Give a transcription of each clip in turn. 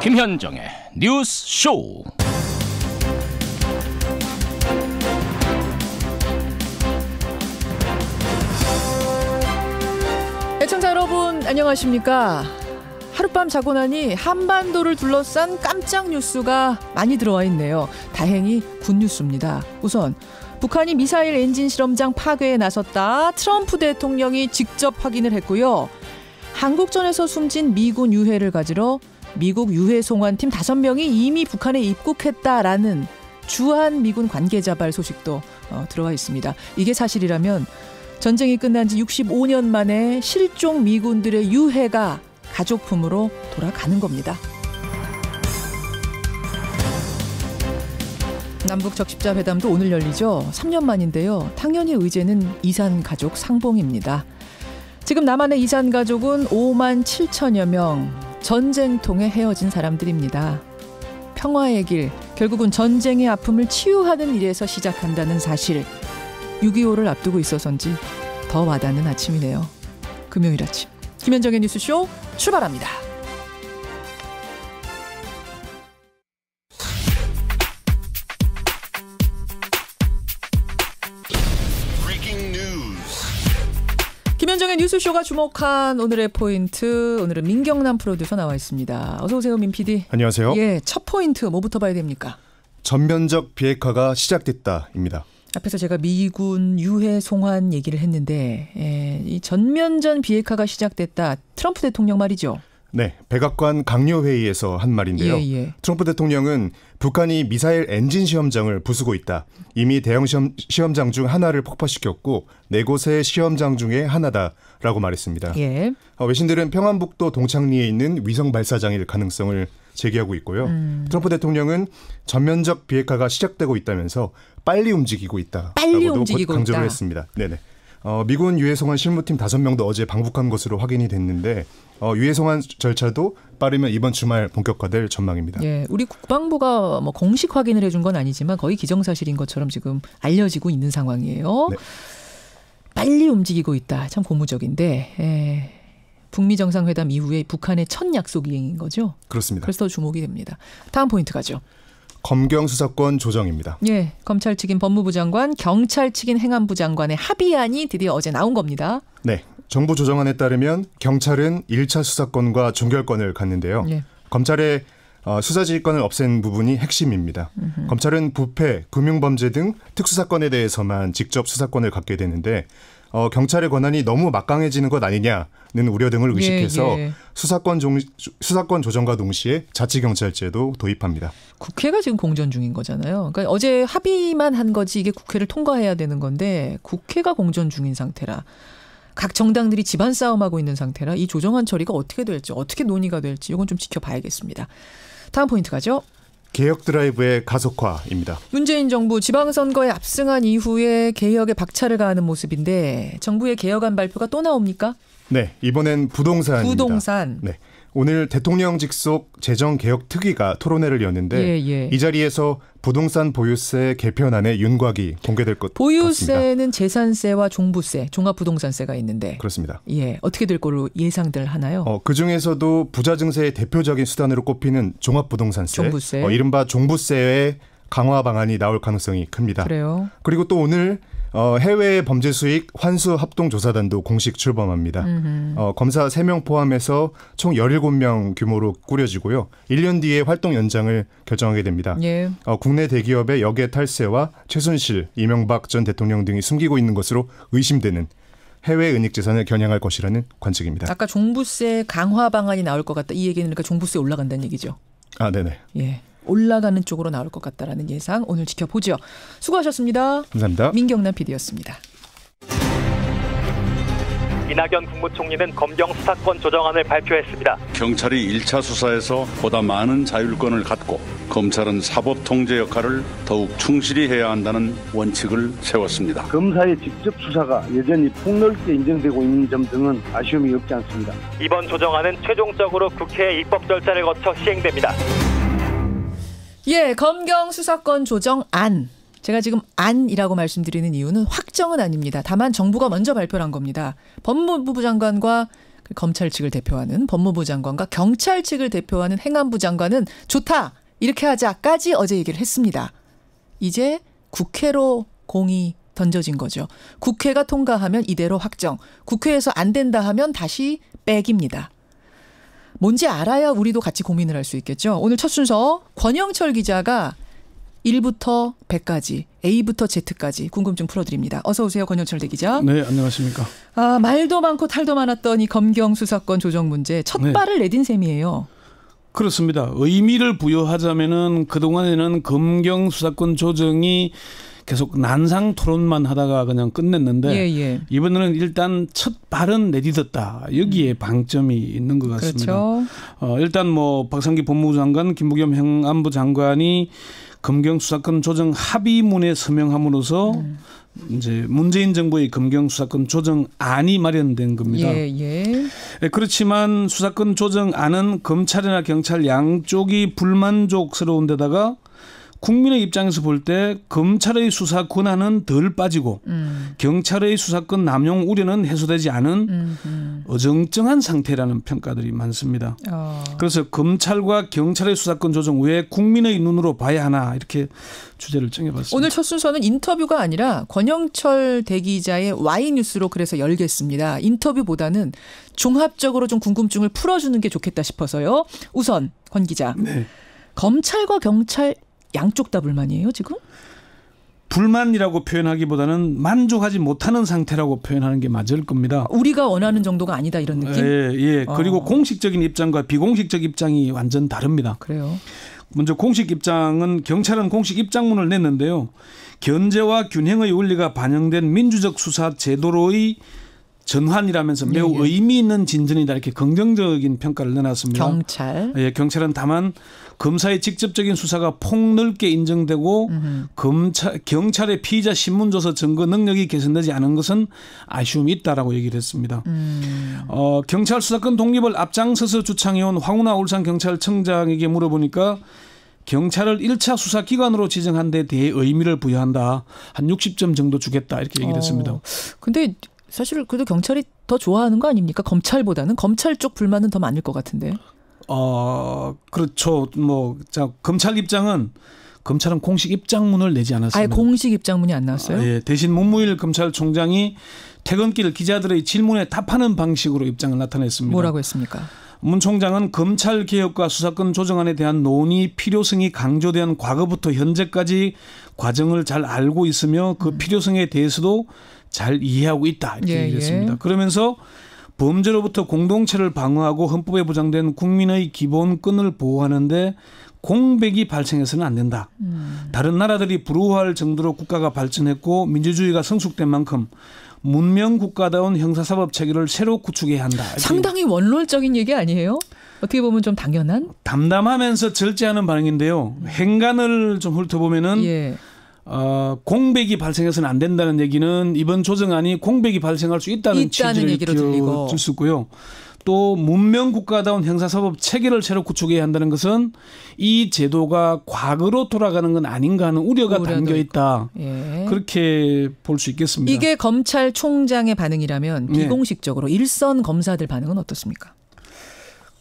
김현정의 뉴스 쇼. 애청자 여러분 안녕하십니까? 하룻밤 자고 나니 한반도를 둘러싼 깜짝 뉴스가 많이 들어와 있네요. 다행히 굿뉴스입니다. 우선 북한이 미사일 엔진 실험장 파괴에 나섰다. 트럼프 대통령이 직접 확인을 했고요. 한국전에서 숨진 미군 유해를 가지러 미국 유해 송환팀 5명이 이미 북한에 입국했다라는 주한 미군 관계자발 소식도 들어와 있습니다. 이게 사실이라면 전쟁이 끝난 지 65년 만에 실종 미군들의 유해가 가족품으로 돌아가는 겁니다. 남북 적십자 회담도 오늘 열리죠. 3년 만인데요. 당연히 의제는 이산 가족 상봉입니다. 지금 남한의 이산 가족은 5만 7천여 명, 전쟁통에 헤어진 사람들입니다. 평화의 길, 결국은 전쟁의 아픔을 치유하는 일에서 시작한다는 사실, 6.25를 앞두고 있어서인지 더 와닿는 아침이네요. 금요일 아침 김현정의 뉴스쇼 출발합니다. 김현정의 뉴스쇼가 주목한 오늘의 포인트, 오늘은 민경남 프로듀서 나와 있습니다. 어서 오세요, 민 PD. 안녕하세요. 예, 첫 포인트 뭐부터 봐야 됩니까? 전면적 비핵화가 시작됐다입니다. 앞에서 제가 미군 유해 송환 얘기를 했는데 이 전면전 비핵화가 시작됐다. 트럼프 대통령 말이죠. 네, 백악관 강요회의에서 한 말인데요. 예. 트럼프 대통령은 북한이 미사일 엔진 시험장을 부수고 있다. 이미 대형 시험장 중 하나를 폭파시켰고 4곳의 시험장 중에 하나다라고 말했습니다. 예. 외신들은 평안북도 동창리에 있는 위성 발사장일 가능성을 제기하고 있고요. 트럼프 대통령은 전면적 비핵화가 시작되고 있다면서 빨리 움직이고 있다라고도 강조를 했습니다. 네네. 미군 유해송환 실무팀 5명도 어제 방북한 것으로 확인이 됐는데 유해송환 절차도 빠르면 이번 주말 본격화될 전망입니다. 예, 우리 국방부가 뭐 공식 확인을 해준 건 아니지만 거의 기정사실인 것처럼 지금 알려지고 있는 상황이에요. 네. 빨리 움직이고 있다. 참 고무적인데 북미 정상회담 이후에 북한의 첫 약속 이행인 거죠? 그렇습니다. 그래서 더 주목이 됩니다. 다음 포인트 가죠. 검경 수사권 조정입니다. 예, 검찰 측인 법무부 장관, 경찰 측인 행안부 장관의 합의안이 드디어 어제 나온 겁니다. 네, 정부 조정안에 따르면 경찰은 1차 수사권과 종결권을 갖는데요. 예. 검찰의 수사지휘권을 없앤 부분이 핵심입니다. 검찰은 부패, 금융범죄 등 특수사건에 대해서만 직접 수사권을 갖게 되는데 경찰의 권한이 너무 막강해지는 것 아니냐는 우려 등을 의식해서 수사권 조정과 동시에 자치경찰제도 도입합니다. 국회가 지금 공전 중인 거잖아요. 그러니까 어제 합의만 한 거지 이게 국회를 통과해야 되는 건데 국회가 공전 중인 상태라 각 정당들이 집안 싸움하고 있는 상태라 이 조정안 처리가 어떻게 될지 어떻게 논의가 될지 이건 좀 지켜봐야겠습니다. 다음 포인트 가죠. 개혁 드라이브의 가속화입니다. 문재인 정부 지방선거에 압승한 이후에 개혁에 박차를 가하는 모습인데 정부의 개혁안 발표가 또 나옵니까? 네, 이번엔 부동산입니다. 부동산. 네, 오늘 대통령 직속 재정개혁특위가 토론회를 열는데 이 자리에서 부동산 보유세 개편안의 윤곽이 공개될 것 보유세는 같습니다. 재산세와 종부세, 종합부동산세가 있는데 그렇습니다. 예, 어떻게 될 거로 예상들 하나요? 그중에서도 부자 증세의 대표적인 수단으로 꼽히는 종합부동산세, 종부세. 이른바 종부세의 강화 방안이 나올 가능성이 큽니다. 그래요. 그리고 또 오늘 해외 범죄 수익 환수 합동조사단도 공식 출범합니다. 검사 3명 포함해서 총 17명 규모로 꾸려지고요. 1년 뒤에 활동 연장을 결정하게 됩니다. 예. 국내 대기업의 역외 탈세와 최순실, 이명박 전 대통령 등이 숨기고 있는 것으로 의심되는 해외 은닉 재산을 겨냥할 것이라는 관측입니다. 아까 종부세 강화 방안이 나올 것 같다. 이 얘기는 그러니까 종부세 올라간다는 얘기죠. 아, 네네. 예. 올라가는 쪽으로 나올 것 같다라는 예상 오늘 지켜보죠. 수고하셨습니다. 감사합니다. 민경남 PD였습니다. 이낙연 국무총리는 검경 수사권 조정안을 발표했습니다. 경찰이 1차 수사에서 보다 많은 자율권을 갖고 검찰은 사법 통제 역할을 더욱 충실히 해야 한다는 원칙을 세웠습니다. 검사의 직접 수사가 여전히 폭넓게 인정되고 있는 점 등은 아쉬움이 없지 않습니다. 이번 조정안은 최종적으로 국회 입법 절차를 거쳐 시행됩니다. 예, 검경 수사권 조정안. 제가 지금 안이라고 말씀드리는 이유는 확정은 아닙니다. 다만 정부가 먼저 발표를 한 겁니다. 법무부 장관과 검찰 측을 대표하는 법무부 장관과 경찰 측을 대표하는 행안부 장관은 좋다. 이렇게 하자까지 어제 얘기를 했습니다. 이제 국회로 공이 던져진 거죠. 국회가 통과하면 이대로 확정. 국회에서 안 된다 하면 다시 빼깁니다. 뭔지 알아야 우리도 같이 고민을 할 수 있겠죠. 오늘 첫 순서 권영철 기자가 1부터 100까지, A부터 Z까지 궁금증 풀어드립니다. 어서 오세요. 권영철 대기자. 네, 안녕하십니까. 말도 많고 탈도 많았던 이 검경 수사권 조정 문제 첫 발을 내딘 셈이에요. 그렇습니다. 의미를 부여하자면은 그동안에는 검경 수사권 조정이 계속 난상 토론만 하다가 그냥 끝냈는데 이번에는 일단 첫 발은 내딛었다. 여기에 방점이 있는 것 같습니다. 그렇죠. 일단 뭐 박상기 법무부 장관, 김부겸 행안부 장관이 검경 수사권 조정 합의문에 서명함으로써 이제 문재인 정부의 검경 수사권 조정안이 마련된 겁니다. 그렇지만 수사권 조정안은 검찰이나 경찰 양쪽이 불만족스러운 데다가 국민의 입장에서 볼 때 검찰의 수사 권한은 덜 빠지고 경찰의 수사권 남용 우려는 해소되지 않은 어정쩡한 상태라는 평가들이 많습니다. 그래서 검찰과 경찰의 수사권 조정 왜 국민의 눈으로 봐야 하나 이렇게 주제를 정해봤습니다. 오늘 첫 순서는 인터뷰가 아니라 권영철 대기자의 Y뉴스로 그래서 열겠습니다. 인터뷰보다는 종합적으로 좀 궁금증을 풀어주는 게 좋겠다 싶어서요. 우선 권 기자. 네. 검찰과 경찰 양쪽 다 불만이에요 지금? 불만이라고 표현하기보다는 만족하지 못하는 상태라고 표현하는 게 맞을 겁니다. 우리가 원하는 정도가 아니다 이런 느낌? 예. 그리고 공식적인 입장과 비공식적 입장이 완전 다릅니다. 그래요? 먼저 공식 입장은 경찰은 공식 입장문을 냈는데요. 견제와 균형의 원리가 반영된 민주적 수사 제도로의 전환이라면서 매우 의미 있는 진전이다 이렇게 긍정적인 평가를 내놨습니다. 경찰은 다만 검사의 직접적인 수사가 폭넓게 인정되고 경찰의 피의자 신문조서 증거 능력이 개선되지 않은 것은 아쉬움이 있다라고 얘기를 했습니다. 경찰 수사권 독립을 앞장서서 주창해온 황운하 울산경찰청장에게 물어보니까 경찰을 1차 수사기관으로 지정한 데 대해 의미를 부여한다. 한 60점 정도 주겠다 이렇게 얘기를 했습니다. 근데 사실 그래도 경찰이 더 좋아하는 거 아닙니까? 검찰보다는 검찰 쪽 불만은 더 많을 것 같은데. 그렇죠. 검찰 입장은 검찰은 공식 입장문을 내지 않았습니다. 아예 공식 입장문이 안 나왔어요? 대신 문무일 검찰총장이 퇴근길 기자들의 질문에 답하는 방식으로 입장을 나타냈습니다. 뭐라고 했습니까? 문 총장은 검찰 개혁과 수사권 조정안에 대한 논의 필요성이 강조된 과거부터 현재까지 과정을 잘 알고 있으며 그 필요성에 대해서도 잘 이해하고 있다 이렇게 얘기했습니다. 그러면서 범죄로부터 공동체를 방어하고 헌법에 보장된 국민의 기본권을 보호하는데 공백이 발생해서는 안 된다. 다른 나라들이 부러워할 정도로 국가가 발전했고 민주주의가 성숙된 만큼 문명 국가다운 형사사법 체계를 새로 구축해야 한다. 상당히 원론적인 얘기 아니에요? 어떻게 보면 좀 당연한? 담담하면서 절제하는 반응인데요. 행간을 좀 훑어보면은 공백이 발생해서는 안 된다는 얘기는 이번 조정안이 공백이 발생할 수 있다는 취지를 얘기로 들리고 줄 수 있고요. 또 문명 국가다운 형사사법 체계를 새로 구축해야 한다는 것은 이 제도가 과거로 돌아가는 건 아닌가 하는 우려가 담겨 있다. 그렇게 볼 수 있겠습니다. 이게 검찰총장의 반응이라면 비공식적으로 일선 검사들 반응은 어떻습니까?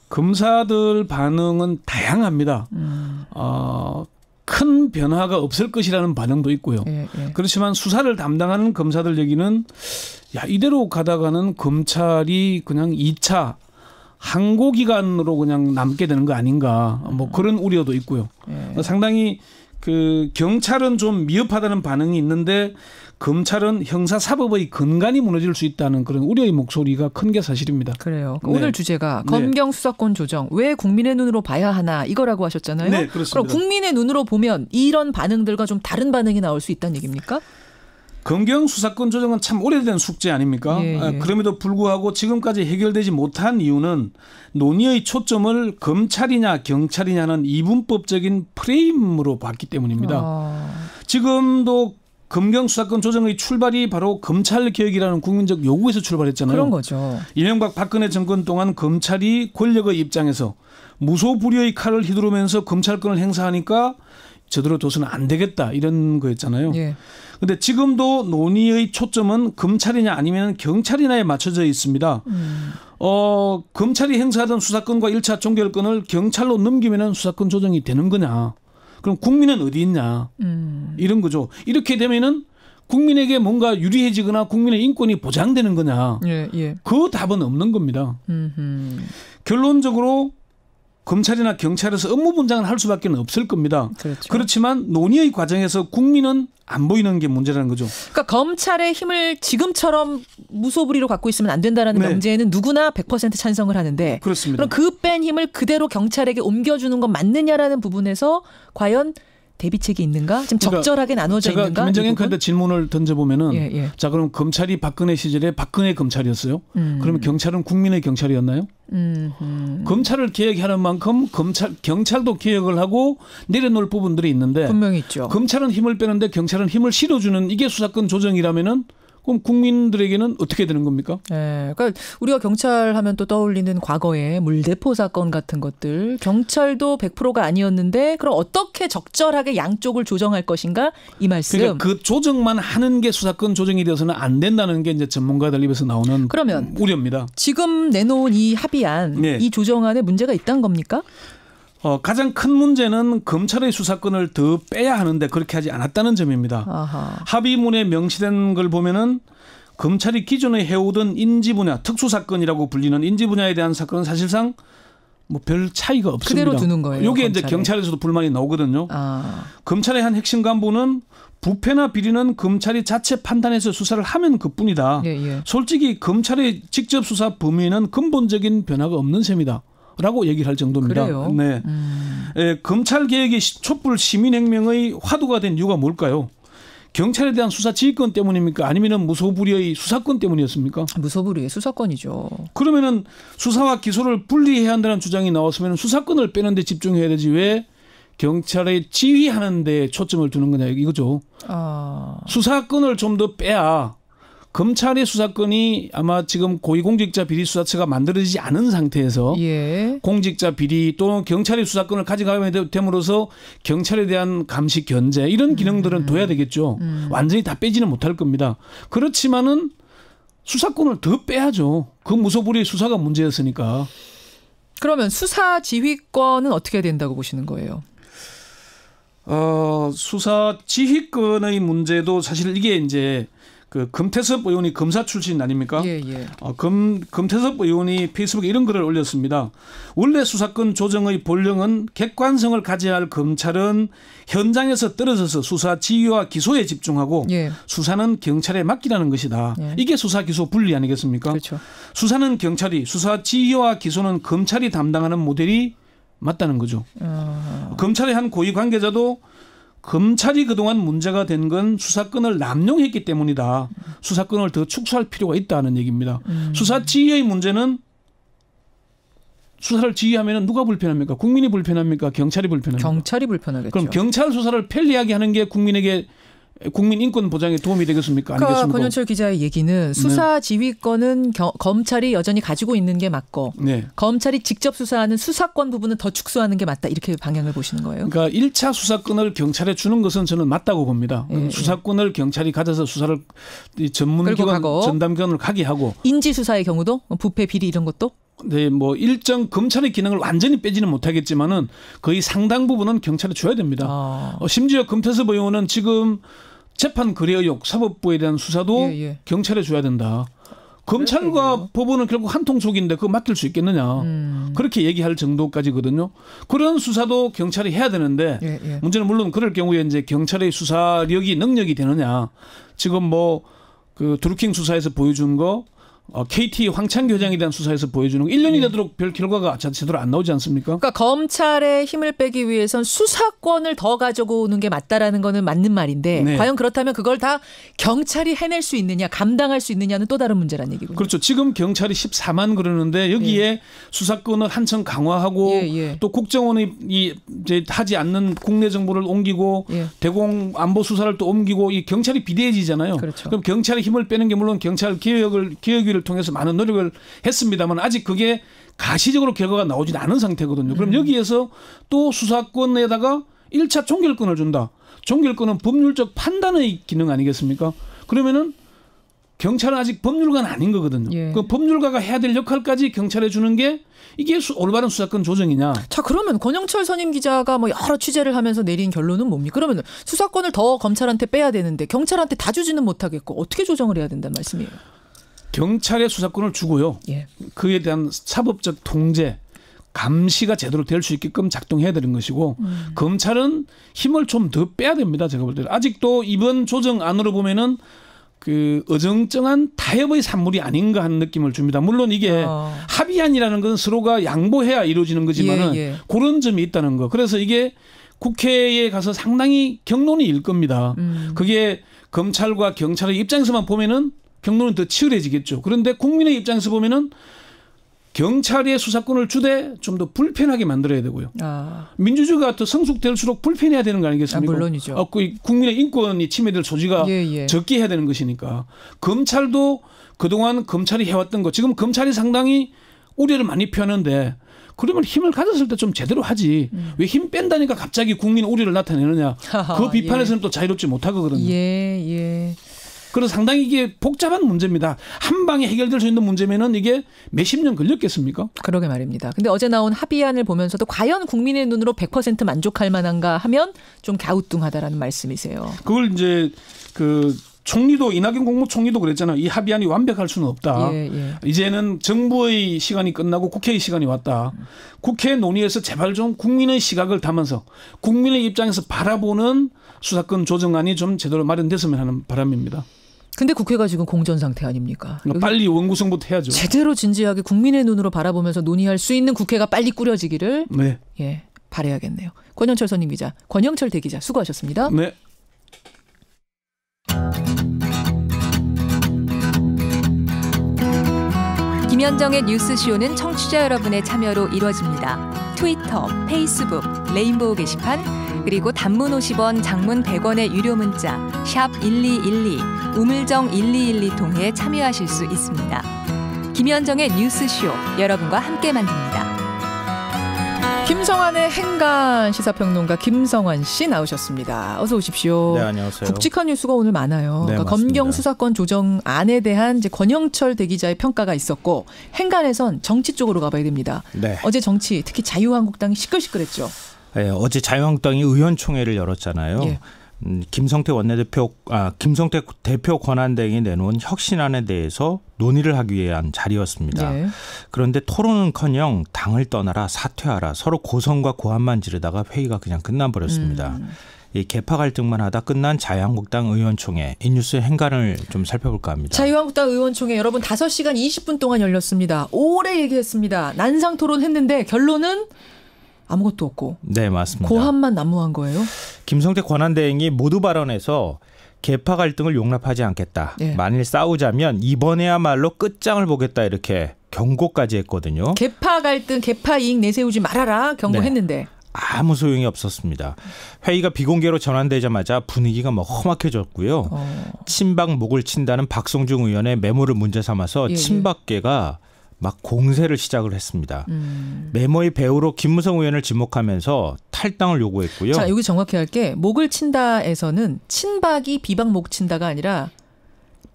검사들 반응은 다양합니다. 큰 변화가 없을 것이라는 반응도 있고요. 그렇지만 수사를 담당하는 검사들 얘기는 이대로 가다가는 검찰이 그냥 2차 항고기간으로 그냥 남게 되는 거 아닌가 그런 우려도 있고요. 상당히 경찰은 좀 미흡하다는 반응이 있는데 검찰은 형사사법의 근간이 무너질 수 있다는 그런 우려의 목소리가 큰 게 사실입니다. 그래요. 오늘 주제가 검경 수사권 조정 왜 국민의 눈으로 봐야 하나 이거라고 하셨잖아요. 네, 그렇습니다. 그럼 국민의 눈으로 보면 이런 반응들과 좀 다른 반응이 나올 수 있다는 얘기입니까? 검경 수사권 조정은 참 오래된 숙제 아닙니까? 그럼에도 불구하고 지금까지 해결되지 못한 이유는 논의의 초점을 검찰이냐 경찰이냐는 이분법적인 프레임으로 봤기 때문입니다. 지금도 검경 수사권 조정의 출발이 바로 검찰 개혁이라는 국민적 요구에서 출발했잖아요. 그런 거죠. 이명박 박근혜 정권 동안 검찰이 권력의 입장에서 무소불위의 칼을 휘두르면서 검찰권을 행사하니까 제대로 둬서는 안 되겠다 이런 거였잖아요. 예. 근데 지금도 논의의 초점은 검찰이냐 아니면 경찰이냐에 맞춰져 있습니다. 검찰이 행사하던 수사권과 1차 종결권을 경찰로 넘기면 수사권 조정이 되는 거냐. 그럼 국민은 어디 있냐. 이런 거죠. 이렇게 되면은 국민에게 뭔가 유리해지거나 국민의 인권이 보장되는 거냐. 예, 예. 그 답은 없는 겁니다. 결론적으로 검찰이나 경찰에서 업무 분장을 할 수밖에 없을 겁니다. 그렇죠. 그렇지만 논의의 과정에서 국민은 안 보이는 게 문제라는 거죠. 그러니까 검찰의 힘을 지금처럼 무소불위로 갖고 있으면 안 된다라는 네. 명제에는 누구나 100% 찬성을 하는데 그렇습니다. 그럼 그 뺀 힘을 그대로 경찰에게 옮겨주는 건 맞느냐라는 부분에서 과연 대비책이 있는가? 지금 그러니까 적절하게 나눠져 제가 있는가? 김현정 앵커한테 질문을 던져보면은 예, 예. 자 그럼 검찰이 박근혜 시절에 박근혜 검찰이었어요. 그러면 경찰은 국민의 경찰이었나요? 검찰을 개혁하는 만큼 경찰도 개혁을 하고 내려놓을 부분들이 있는데 분명히 있죠. 검찰은 힘을 빼는데 경찰은 힘을 실어주는 이게 수사권 조정이라면은 그럼 국민들에게는 어떻게 되는 겁니까? 네, 그러니까 우리가 경찰 하면 또 떠올리는 과거의 물대포 사건 같은 것들 경찰도 100%가 아니었는데 그럼 어떻게 적절하게 양쪽을 조정할 것인가 이 말씀. 그러니까 그 조정만 하는 게 수사권 조정이 되어서는 안 된다는 게 이제 전문가들 입에서 나오는 그러면 우려입니다. 지금 내놓은 이 합의안, 네. 이 조정안에 문제가 있다는 겁니까? 가장 큰 문제는 검찰의 수사권을 더 빼야 하는데 그렇게 하지 않았다는 점입니다. 아하. 합의문에 명시된 걸 보면은 검찰이 기존에 해오던 인지 분야, 특수사건이라고 불리는 인지 분야에 대한 사건은 사실상 뭐 별 차이가 없습니다. 그대로 두는 거예요. 이게 이제 검찰에. 경찰에서도 불만이 나오거든요. 아. 검찰의 한 핵심 간부는 부패나 비리는 검찰이 자체 판단해서 수사를 하면 그뿐이다. 예, 예. 솔직히 검찰의 직접 수사 범위에는 근본적인 변화가 없는 셈이다. 라고 얘기를 할 정도입니다. 그래요? 네. 검찰 개혁이 촛불 시민혁명의 화두가 된 이유가 뭘까요? 경찰에 대한 수사 지휘권 때문입니까? 아니면 무소불위의 수사권 때문이었습니까? 무소불위의 수사권이죠. 그러면은 수사와 기소를 분리해야 한다는 주장이 나왔으면 수사권을 빼는 데 집중해야 되지 왜 경찰에 지휘하는 데 초점을 두는 거냐 이거죠. 아. 수사권을 좀 더 빼야 검찰의 수사권이 아마 지금 고위공직자 비리 수사처가 만들어지지 않은 상태에서 예. 공직자 비리 또는 경찰의 수사권을 가져가게 됨으로써 경찰에 대한 감시 견제 이런 기능들은 둬야 되겠죠. 완전히 다 빼지는 못할 겁니다. 그렇지만은 수사권을 더 빼야죠. 그 무소불위의 수사가 문제였으니까. 그러면 수사 지휘권은 어떻게 된다고 보시는 거예요? 수사 지휘권의 문제도 사실 이게 이제 그 금태섭 의원이 검사 출신 아닙니까? 예, 예. 금태섭 의원이 페이스북에 이런 글을 올렸습니다. 원래 수사권 조정의 본령은 객관성을 가져야 할 검찰은 현장에서 떨어져서 수사 지휘와 기소에 집중하고 예. 수사는 경찰에 맡기라는 것이다. 예. 이게 수사 기소 분리 아니겠습니까? 그렇죠. 수사는 경찰이 수사 지휘와 기소는 검찰이 담당하는 모델이 맞다는 거죠. 검찰의 한 고위 관계자도 검찰이 그동안 문제가 된 건 수사권을 남용했기 때문이다. 수사권을 더 축소할 필요가 있다는 얘기입니다. 수사 지휘의 문제는 수사를 지휘하면 누가 불편합니까? 국민이 불편합니까? 경찰이 불편합니까? 경찰이 불편하겠죠. 그럼 경찰 수사를 편리하게 하는 게 국민에게 국민 인권 보장에 도움이 되겠습니까? 그러니까 아니겠습니까? 권현철 기자의 얘기는 수사 지휘권은 검찰이 여전히 가지고 있는 게 맞고 네. 검찰이 직접 수사하는 수사권 부분은 더 축소하는 게 맞다. 이렇게 방향을 보시는 거예요? 그러니까 1차 수사권을 경찰에 주는 것은 저는 맞다고 봅니다. 예, 수사권을 경찰이 가져서 수사를 전문기관, 전담기관으로 가게 하고. 인지수사의 경우도 부패 비리 이런 것도? 네, 뭐 일정 검찰의 기능을 완전히 빼지는 못하겠지만은 거의 상당 부분은 경찰에 줘야 됩니다. 심지어 금태섭 의원은 지금 재판 거래 의혹 사법부에 대한 수사도 경찰에 줘야 된다. 검찰과 법원은 결국 한 통속인데 그거 맡길 수 있겠느냐. 그렇게 얘기할 정도까지거든요. 그런 수사도 경찰이 해야 되는데 문제는 물론 그럴 경우에 이제 경찰의 수사력이 능력이 되느냐. 지금 뭐 그 드루킹 수사에서 보여준 거 KT 황창기 회장에 대한 수사에서 보여주는 거 1년이 되도록 별 결과가 제대로 안 나오지 않습니까? 그러니까 검찰의 힘을 빼기 위해선 수사권을 더 가져오는 게 맞다라는 거는 맞는 말인데 네. 과연 그렇다면 그걸 다 경찰이 해낼 수 있느냐 감당할 수 있느냐는 또 다른 문제란 얘기군요. 그렇죠. 지금 경찰이 14만 그러는데 여기에 수사권을 한층 강화하고 또 국정원이 이제 하지 않는 국내 정보를 옮기고 대공 안보 수사를 또 옮기고 이 경찰이 비대해지잖아요. 그렇죠. 그럼 경찰의 힘을 빼는 게 물론 경찰 개혁위를 통해서 많은 노력을 했습니다만 아직 그게 가시적으로 결과가 나오지 않은 상태거든요. 그럼 여기에서 또 수사권에다가 1차 종결권을 준다. 종결권은 법률적 판단의 기능 아니겠습니까? 그러면은 경찰은 아직 법률가는 아닌 거거든요. 예. 그 법률가가 해야 될 역할까지 경찰에 주는 게 이게 올바른 수사권 조정이냐. 자, 그러면 권영철 선임 기자가 뭐 여러 취재를 하면서 내린 결론은 뭡니까? 그러면 수사권을 더 검찰한테 빼야 되는데 경찰한테 다 주지는 못하겠고 어떻게 조정을 해야 된다는 말씀이에요? 경찰에 수사권을 주고요. 예. 그에 대한 사법적 통제, 감시가 제대로 될 수 있게끔 작동해야 되는 것이고 검찰은 힘을 좀 더 빼야 됩니다. 제가 볼 때는. 아직도 이번 조정안으로 보면은 그 어정쩡한 타협의 산물이 아닌가 하는 느낌을 줍니다. 물론 이게 합의안이라는 건 서로가 양보해야 이루어지는 거지만은 그런 점이 있다는 거. 그래서 이게 국회에 가서 상당히 경론이 일 겁니다. 그게 검찰과 경찰의 입장에서만 보면은 경론은 더 치열해지겠죠. 그런데 국민의 입장에서 보면은 경찰의 수사권을 주되 좀 더 불편하게 만들어야 되고요. 민주주의가 더 성숙될수록 불편해야 되는 거 아니겠습니까? 물론이죠. 국민의 인권이 침해될 소지가 적게 해야 되는 것이니까. 검찰도 그동안 검찰이 해왔던 거 지금 검찰이 상당히 우려를 많이 표하는데 그러면 힘을 가졌을 때 좀 제대로 하지. 왜 힘 뺀다니까 갑자기 국민의 우려를 나타내느냐. 그 비판에서는 또 자유롭지 못하거든요. 그래서 상당히 이게 복잡한 문제입니다. 한 방에 해결될 수 있는 문제면은 이게 몇십 년 걸렸겠습니까? 그러게 말입니다. 근데 어제 나온 합의안을 보면서도 과연 국민의 눈으로 100% 만족할 만한가 하면 좀 갸우뚱하다라는 말씀이세요. 그걸 이제 그 총리도 이낙연 국무총리도 그랬잖아요. 이 합의안이 완벽할 수는 없다. 이제는 정부의 시간이 끝나고 국회의 시간이 왔다. 국회 논의에서 제발 좀 국민의 시각을 담아서 국민의 입장에서 바라보는 수사권 조정안이 좀 제대로 마련됐으면 하는 바람입니다. 근데 국회가 지금 공전 상태 아닙니까? 빨리 원구성부터 해야죠. 제대로 진지하게 국민의 눈으로 바라보면서 논의할 수 있는 국회가 빨리 꾸려지기를 바라야겠네요. 권영철 선임 기자, 권영철 대기자 수고하셨습니다. 네. 김현정의 뉴스쇼는 청취자 여러분의 참여로 이루어집니다. 트위터, 페이스북, 레인보우 게시판, 그리고 단문 50원, 장문 100원의 유료 문자 샵 1212, 우물정 1212 통해 참여하실 수 있습니다. 김현정의 뉴스쇼, 여러분과 함께 만듭니다. 김성환의 행간 시사평론가 김성환 씨 나오셨습니다. 어서 오십시오. 네, 안녕하세요. 굵직한 뉴스가 오늘 많아요. 네, 그러니까 검경 수사권 조정안에 대한 이제 권영철 대기자의 평가가 있었고 행간에선 정치 쪽으로 가봐야 됩니다. 네. 어제 정치, 특히 자유한국당이 시끌시끌했죠. 네, 어제 자유한국당이 의원총회를 열었잖아요. 김성태 대표 권한대행이 내놓은 혁신안에 대해서 논의를 하기 위한 자리였습니다. 그런데 토론은커녕 당을 떠나라, 사퇴하라, 서로 고성과 고함만 지르다가 회의가 그냥 끝나버렸습니다. 이 개파 갈등만 하다 끝난 자유한국당 의원총회, 이 뉴스의 행간을 좀 살펴볼까 합니다. 자유한국당 의원총회 여러분 5시간 20분 동안 열렸습니다. 오래 얘기했습니다. 난상 토론했는데 결론은 아무것도 없고. 네, 맞습니다. 고함만 난무한 거예요? 김성태 권한대행이 모두 발언에서 개파 갈등을 용납하지 않겠다. 만일 싸우자면 이번에야말로 끝장을 보겠다 이렇게 경고까지 했거든요. 개파 갈등, 개파 이익 내세우지 말아라 경고했는데. 아무 소용이 없었습니다. 회의가 비공개로 전환되자마자 분위기가 막 험악해졌고요. 친박 목을 친다는 박성중 의원의 메모를 문제 삼아서 친박계가 막 공세를 시작을 했습니다. 메모의 배우로 김무성 의원을 지목하면서 탈당을 요구했고요. 자, 여기 정확히 할게. 목을 친다에서는 친박이 비박 목 친다가 아니라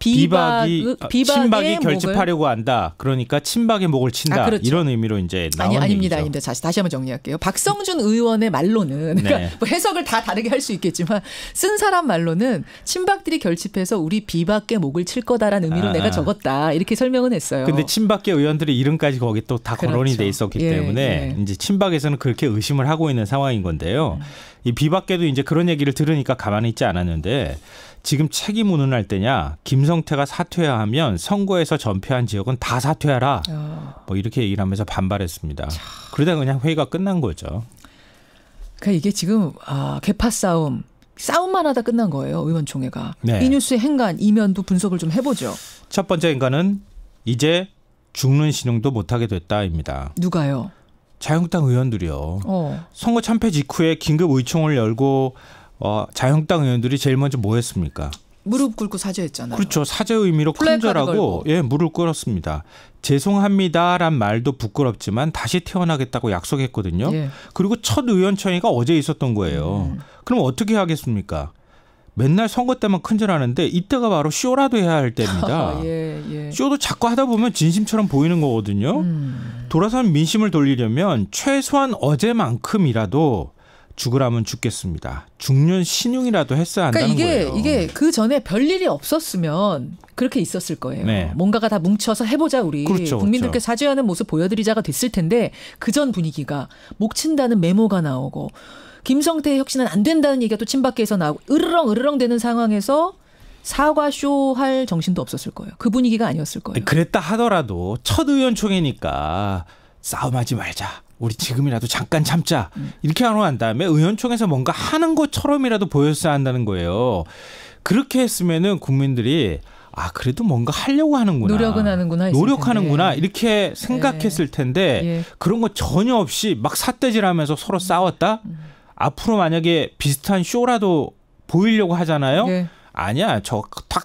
친박이 결집하려고 한다. 그러니까 친박의 목을 친다. 그렇죠. 이런 의미로 이제 나온 아닙니다. 얘기죠. 다시 한번 정리할게요. 박성준 의원의 말로는 그러니까 뭐 해석을 다 다르게 할 수 있겠지만 쓴 사람 말로는 친박들이 결집해서 우리 비박의 목을 칠 거다라는 의미로 내가 적었다. 이렇게 설명은 했어요. 근데 친박계 의원들의 이름까지 거기 또 다 거론이 돼 있었기 때문에 이제 친박에서는 그렇게 의심을 하고 있는 상황인 건데요. 이 비박계도 이제 그런 얘기를 들으니까 가만히 있지 않았는데 지금 책임 운운할 때냐, 김성태가 사퇴해야 하면 선거에서 전패한 지역은 다 사퇴하라. 뭐 이렇게 얘기를 하면서 반발했습니다. 그러다 그냥 회의가 끝난 거죠. 그러니까 이게 지금 개파 싸움만 하다 끝난 거예요. 의원총회가. 이 뉴스의 행간, 이면도 분석을 좀 해보죠. 첫 번째 행간은 이제 죽는 신용도 못하게 됐다입니다. 누가요? 자유한국당 의원들이요. 선거 참패 직후에 긴급 의총을 열고 자유한국당 의원들이 제일 먼저 뭐 했습니까? 무릎 꿇고 사죄했잖아요. 그렇죠. 사죄 의미로 큰절하고 무릎 꿇었습니다. 죄송합니다란 말도 부끄럽지만 다시 태어나겠다고 약속했거든요. 예. 그리고 첫 의원총회가 어제 있었던 거예요. 그럼 어떻게 하겠습니까? 맨날 선거 때만 큰절하는데 이때가 바로 쇼라도 해야 할 때입니다. 쇼도 자꾸 하다 보면 진심처럼 보이는 거거든요. 돌아선 민심을 돌리려면 최소한 어제만큼이라도 죽으라면 죽겠습니다. 죽는 신용이라도 했어야 한다는 거예요. 이게 그 전에 별일이 없었으면 그렇게 있었을 거예요. 네. 뭔가가 다 뭉쳐서 해보자 우리. 그렇죠, 국민들께 그렇죠. 사죄하는 모습 보여드리자가 됐을 텐데 그전 분위기가 목 친다는 메모가 나오고 김성태의 혁신은 안 된다는 얘기가 또 친박계에서 나오고 으르렁 되는 상황에서 사과쇼 할 정신도 없었을 거예요. 그 분위기가 아니었을 거예요. 그랬다 하더라도 첫 의원총회니까 싸움하지 말자. 우리 지금이라도 잠깐 참자. 이렇게 하고 난 다음에 의원총회에서 뭔가 하는 것처럼이라도 보였어야 한다는 거예요. 그렇게 했으면은 국민들이 그래도 뭔가 하려고 하는구나. 노력은 하는구나. 노력하는구나. 이렇게 생각했을 텐데 그런 거 전혀 없이 막 삿대질하면서 서로 싸웠다. 앞으로 만약에 비슷한 쇼라도 보이려고 하잖아요. 아니야. 저 다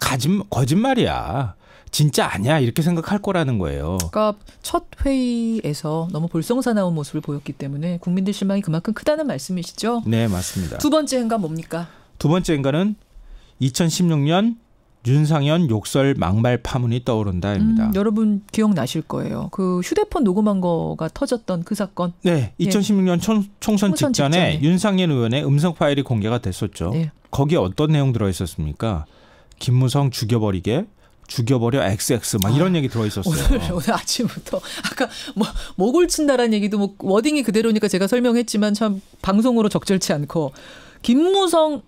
거짓말이야. 진짜 아니야 이렇게 생각할 거라는 거예요. 그러니까 첫 회의에서 너무 볼썽사나운 모습을 보였기 때문에 국민들 실망이 그만큼 크다는 말씀이시죠? 네, 맞습니다. 두 번째 행간 뭡니까? 두 번째 행간은 2016년 윤상현 욕설 막말 파문이 떠오른다입니다. 여러분 기억나실 거예요. 그 휴대폰 녹음한 거가 터졌던 그 사건. 네, 2016년 총선 직전에 윤상현 의원의 음성 파일이 공개가 됐었죠. 네. 거기에 어떤 내용 들어있었습니까? 김무성 죽여버려 XX 막 이런 얘기 들어있었어요. 오늘 아침부터 아까 목을 친다라는 얘기도 워딩이 그대로니까 제가 설명했지만 참 방송으로 적절치 않고 김무성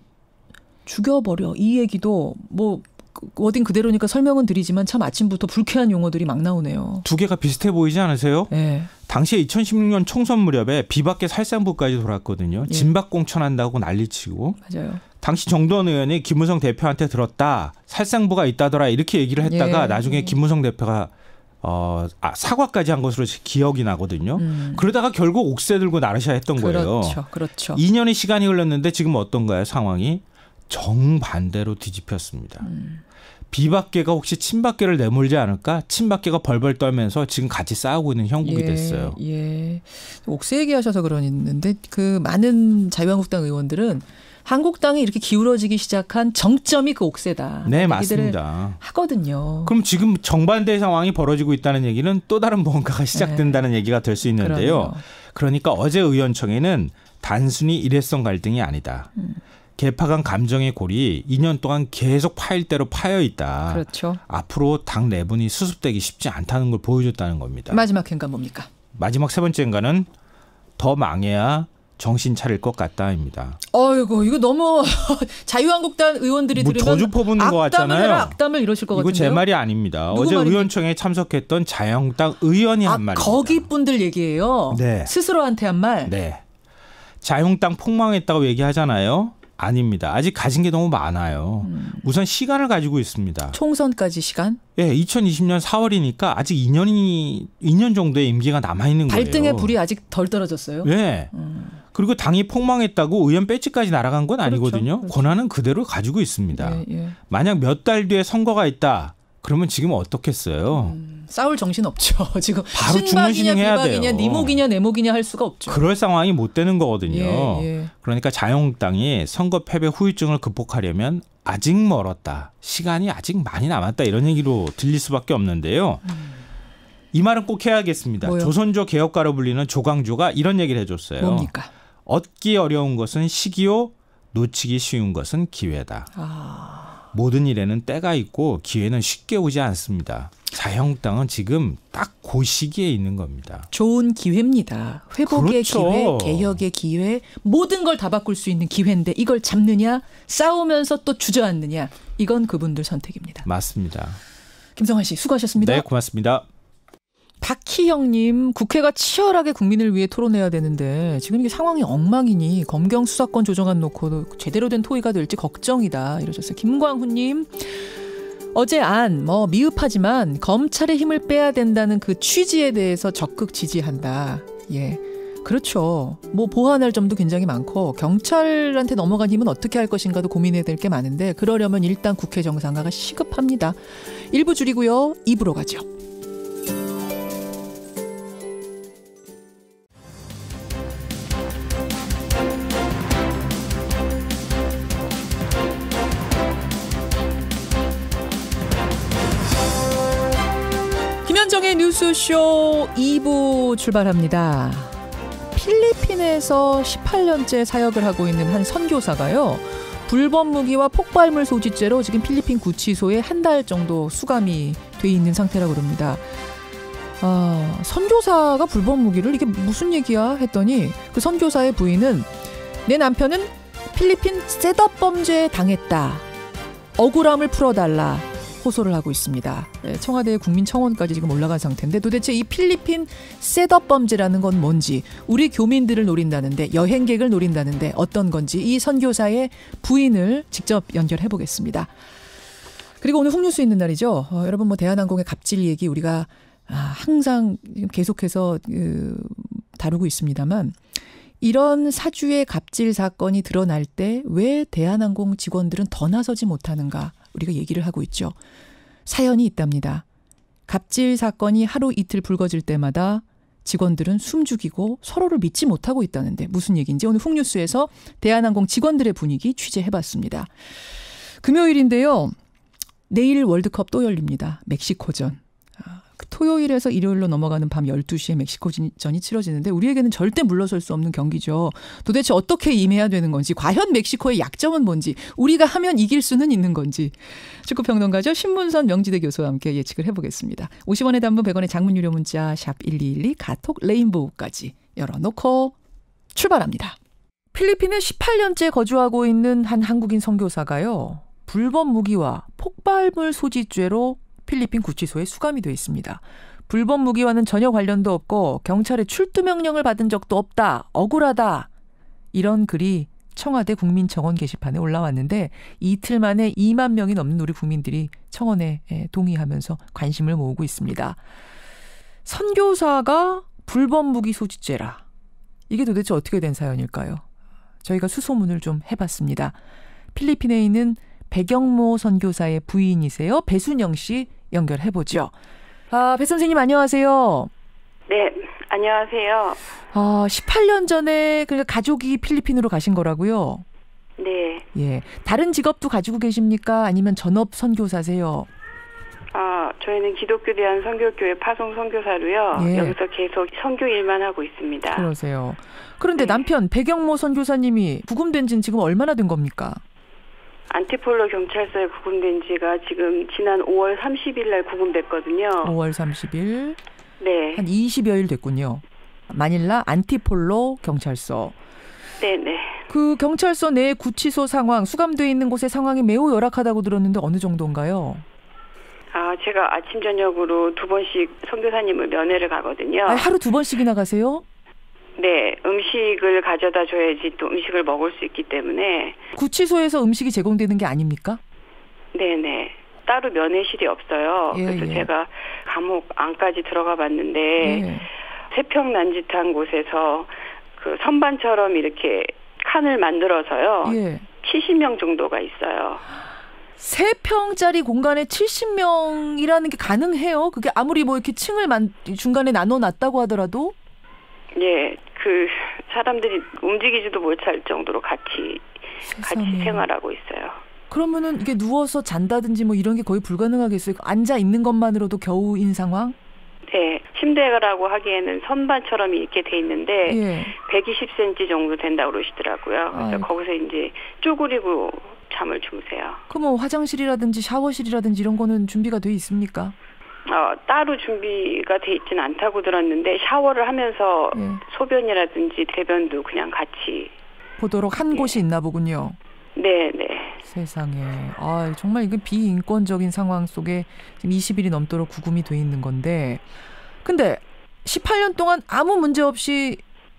죽여버려 이 얘기도 워딩 그대로니까 설명은 드리지만 참 아침부터 불쾌한 용어들이 막 나오네요. 두 개가 비슷해 보이지 않으세요? 네. 당시에 2016년 총선 무렵에 비박계 살상부까지 돌았거든요. 진박 공천한다고 난리치고. 맞아요. 당시 정도원 의원이 김무성 대표한테 들었다. 살상부가 있다더라 이렇게 얘기를 했다가 나중에 김무성 대표가 사과까지 한 것으로 기억이 나거든요. 그러다가 결국 옥새 들고 나르샤 했던 거예요. 그렇죠. 2년의 시간이 흘렀는데 지금 어떤가요? 상황이 정반대로 뒤집혔습니다. 비박계가 혹시 친박계를 내몰지 않을까? 친박계가 벌벌 떨면서 지금 같이 싸우고 있는 형국이 됐어요. 옥새 얘기하셔서 그러는데 그 많은 자유한국당 의원들은 한국당이 이렇게 기울어지기 시작한 정점이 그 옥새다. 네, 맞습니다. 하거든요. 그럼 지금 정반대 상황이 벌어지고 있다는 얘기는 또 다른 뭔가가 시작된다는 얘기가 될 수 있는데요. 그러니까 어제 의원총회는 단순히 일회성 갈등이 아니다. 개파간 감정의 골이 2년 동안 계속 파일대로 파여 있다. 그렇죠. 앞으로 당 내분이 수습되기 쉽지 않다는 걸 보여줬다는 겁니다. 마지막 행간 뭡니까? 마지막 세 번째 행간은 더 망해야 정신 차릴 것 같다입니다. 어이구 이거 너무 자유한국당 의원들이 들으면 저주 퍼붓는 것 같잖아요. 악담을 이러실 것 같은데요. 이거 제 말이 아닙니다. 어제 의원총회에 참석했던 자유한국당 의원이 한 말입니다. 거기 분들 얘기예요. 네. 스스로한테 한 말. 네. 자유한국당 폭망했다고 얘기하잖아요. 아닙니다. 아직 가진 게 너무 많아요. 우선 시간을 가지고 있습니다. 총선까지 시간? 네, 2020년 4월이니까 아직 2년 정도의 임기가 남아있는 거예요. 발등에 불이 아직 덜 떨어졌어요? 네. 그리고 당이 폭망했다고 의원 배지까지 날아간 건 아니거든요. 그렇죠. 권한은 그대로 가지고 있습니다. 만약 몇 달 뒤에 선거가 있다. 그러면 지금 어떻겠어요? 싸울 정신 없죠. 지금 바로 신박이냐 해야 비박이냐 니목이냐 내목이냐 할 수가 없죠. 그럴 상황이 못 되는 거거든요. 그러니까 자유한국당이 선거 패배 후유증을 극복하려면 아직 멀었다. 시간이 아직 많이 남았다. 이런 얘기로 들릴 수밖에 없는데요. 이 말은 꼭 해야겠습니다. 뭐요? 조선조 개혁가로 불리는 조광조가 이런 얘기를 해줬어요. 뭡니까? 얻기 어려운 것은 시기요. 놓치기 쉬운 것은 기회다. 모든 일에는 때가 있고 기회는 쉽게 오지 않습니다. 자유한국당은 지금 딱 그 시기에 있는 겁니다. 좋은 기회입니다. 회복의 그렇죠. 기회, 개혁의 기회, 모든 걸 다 바꿀 수 있는 기회인데 이걸 잡느냐, 싸우면서 또 주저앉느냐. 이건 그분들 선택입니다. 맞습니다. 김성환 씨 수고하셨습니다. 네, 고맙습니다. 박희영님, 국회가 치열하게 국민을 위해 토론해야 되는데 지금 이게 상황이 엉망이니 검경 수사권 조정안 놓고 제대로 된 토의가 될지 걱정이다 이러셨어요. 김광훈님, 어제 안 미흡하지만 검찰의 힘을 빼야 된다는 그 취지에 대해서 적극 지지한다. 예, 그렇죠. 뭐 보완할 점도 굉장히 많고 경찰한테 넘어간 힘은 어떻게 할 것인가도 고민해야 될 게 많은데 그러려면 일단 국회 정상화가 시급합니다. 1부 줄이고요. 2부로 가죠. 김현정의 뉴스쇼 2부 출발합니다. 필리핀에서 18년째 사역을 하고 있는 한 선교사가요. 불법 무기와 폭발물 소지죄로 지금 필리핀 구치소에 한 달 정도 수감이 돼 있는 상태라고 그럽니다. 선교사가 불법 무기를 이게 무슨 얘기야 했더니 그 선교사의 부인은 내 남편은 필리핀 셋업 범죄에 당했다. 억울함을 풀어달라. 호소를 하고 있습니다. 청와대 국민청원까지 지금 올라간 상태인데 도대체 이 필리핀 셋업 범죄라는 건 뭔지 우리 교민들을 노린다는데 여행객을 노린다는데 어떤 건지 이 선교사의 부인을 직접 연결해 보겠습니다. 그리고 오늘 훅뉴스 있는 날이죠. 여러분 뭐 대한항공의 갑질 얘기 우리가 항상 계속해서 다루고 있습니다만 이런 사주의 갑질 사건이 드러날 때 왜 대한항공 직원들은 더 나서지 못하는가 우리가 얘기를 하고 있죠. 사연이 있답니다. 갑질 사건이 하루 이틀 불거질 때마다 직원들은 숨죽이고 서로를 믿지 못하고 있다는데 무슨 얘기인지 오늘 훅뉴스에서 대한항공 직원들의 분위기 취재해봤습니다. 금요일인데요. 내일 월드컵 또 열립니다. 멕시코전. 토요일에서 일요일로 넘어가는 밤 12시에 멕시코전이 치러지는데 우리에게는 절대 물러설 수 없는 경기죠. 도대체 어떻게 임해야 되는 건지 과연 멕시코의 약점은 뭔지 우리가 하면 이길 수는 있는 건지 축구평론가죠. 신문선 명지대 교수와 함께 예측을 해보겠습니다. 50원의 단문 100원의 장문 유료 문자 샵 1212 카톡 레인보우까지 열어놓고 출발합니다. 필리핀에 18년째 거주하고 있는 한 한국인 선교사가요. 불법 무기와 폭발물 소지죄로 필리핀 구치소에 수감이 돼 있습니다. 불법 무기와는 전혀 관련도 없고 경찰의 출두 명령을 받은 적도 없다. 억울하다. 이런 글이 청와대 국민청원 게시판에 올라왔는데 이틀 만에 2만 명이 넘는 우리 국민들이 청원에 동의하면서 관심을 모으고 있습니다. 선교사가 불법 무기 소지죄라. 이게 도대체 어떻게 된 사연일까요? 저희가 수소문을 좀 해봤습니다. 필리핀에 있는 배경모 선교사의 부인이세요. 배순영 씨 연결해보죠. 배 선생님 안녕하세요. 네, 안녕하세요. 18년 전에 그러니까 가족이 필리핀으로 가신 거라고요? 네. 예. 다른 직업도 가지고 계십니까? 아니면 전업 선교사세요? 저희는 기독교 대한 선교교회 파송 선교사로요. 예. 여기서 계속 선교 일만 하고 있습니다. 그러세요. 그런데 네. 남편 배경모 선교사님이 구금된 지는 지금 얼마나 된 겁니까? 안티폴로 경찰서에 구금된 지가 지금 지난 5월 30일 날 구금됐거든요. 5월 30일? 네. 한 20여일 됐군요. 마닐라 안티폴로 경찰서. 네네. 그 경찰서 내 구치소 상황, 수감되어 있는 곳의 상황이 매우 열악하다고 들었는데 어느 정도인가요? 제가 아침 저녁으로 2번씩 선교사님을 면회를 가거든요. 하루 2번씩이나 가세요? 네, 음식을 가져다 줘야지 또 음식을 먹을 수 있기 때문에. 구치소에서 음식이 제공되는 게 아닙니까? 네네. 따로 면회실이 없어요. 예, 그래서 예. 제가 감옥 안까지 들어가 봤는데 세평 난짓한 곳에서 그 선반처럼 이렇게 칸을 만들어서요. 70명 정도가 있어요. 3평짜리 공간에 70명이라는 게 가능해요? 그게 아무리 뭐 이렇게 층을 중간에 나눠놨다고 하더라도? 예, 그 사람들이 움직이지도 못할 정도로 같이 생활하고 있어요. 그러면은 이게 누워서 잔다든지 뭐 이런 게 거의 불가능하겠어요? 앉아 있는 것만으로도 겨우인 상황? 네, 침대라고 하기에는 선반처럼 이렇게 돼 있는데 120cm 정도 된다고 그러시더라고요. 그래서 거기서 이제 쪼그리고 잠을 주무세요. 그럼 뭐 화장실이라든지 샤워실이라든지 이런 거는 준비가 돼 있습니까? 따로 준비가 돼 있지는 않다고 들었는데 샤워를 하면서 소변이라든지 대변도 그냥 같이 보도록 한 곳이 있나 보군요. 네. 세상에. 정말 이건 비인권적인 상황 속에 지금 20일이 넘도록 구금이 돼 있는 건데 근데 18년 동안 아무 문제 없이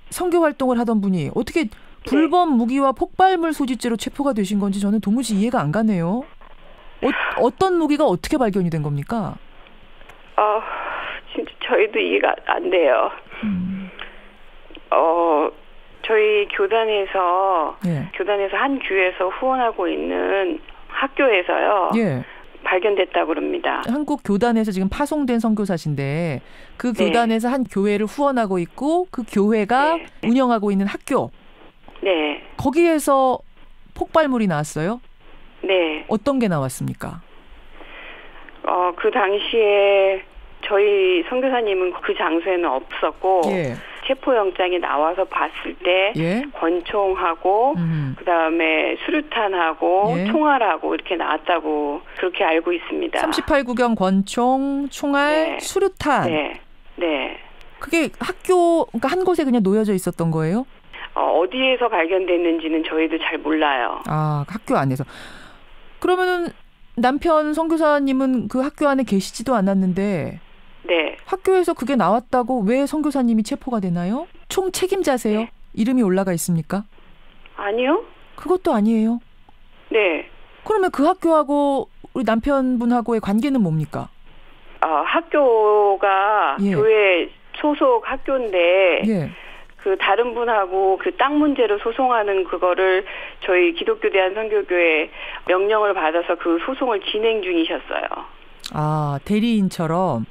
선교 활동을 하던 분이 어떻게 불법 무기와 폭발물 소지죄로 체포가 되신 건지 저는 도무지 이해가 안 가네요. 어떤 무기가 어떻게 발견이 된 겁니까? 진짜 저희도 이해가 안 돼요. 저희 교단에서 예. 한 교회에서 후원하고 있는 학교에서요. 예. 발견됐다고 그럽니다. 한국 교단에서 지금 파송된 선교사신데 그 교단에서 한 교회를 후원하고 있고 그 교회가 운영하고 있는 학교. 네. 거기에서 폭발물이 나왔어요? 네. 어떤 게 나왔습니까? 그 당시에 저희 선교사님은 그 장소에는 없었고 예. 체포영장이 나와서 봤을 때 권총하고 그다음에 수류탄하고 총알하고 이렇게 나왔다고 그렇게 알고 있습니다. 38구경 권총, 총알, 수류탄. 네. 그게 학교 그러니까 한 곳에 그냥 놓여져 있었던 거예요? 어디에서 발견됐는지는 저희도 잘 몰라요. 아, 학교 안에서. 그러면은 남편 선교사님은 그 학교 안에 계시지도 않았는데 네. 학교에서 그게 나왔다고 왜 선교사님이 체포가 되나요? 총 책임자세요? 네. 이름이 올라가 있습니까? 아니요. 그것도 아니에요? 네. 그러면 그 학교하고 우리 남편분하고의 관계는 뭡니까? 학교가 교회 소속 학교인데 그 다른 분하고 그 땅 문제로 소송하는 그거를 저희 기독교 대한선교교회 명령을 받아서 그 소송을 진행 중이셨어요. 아, 대리인처럼?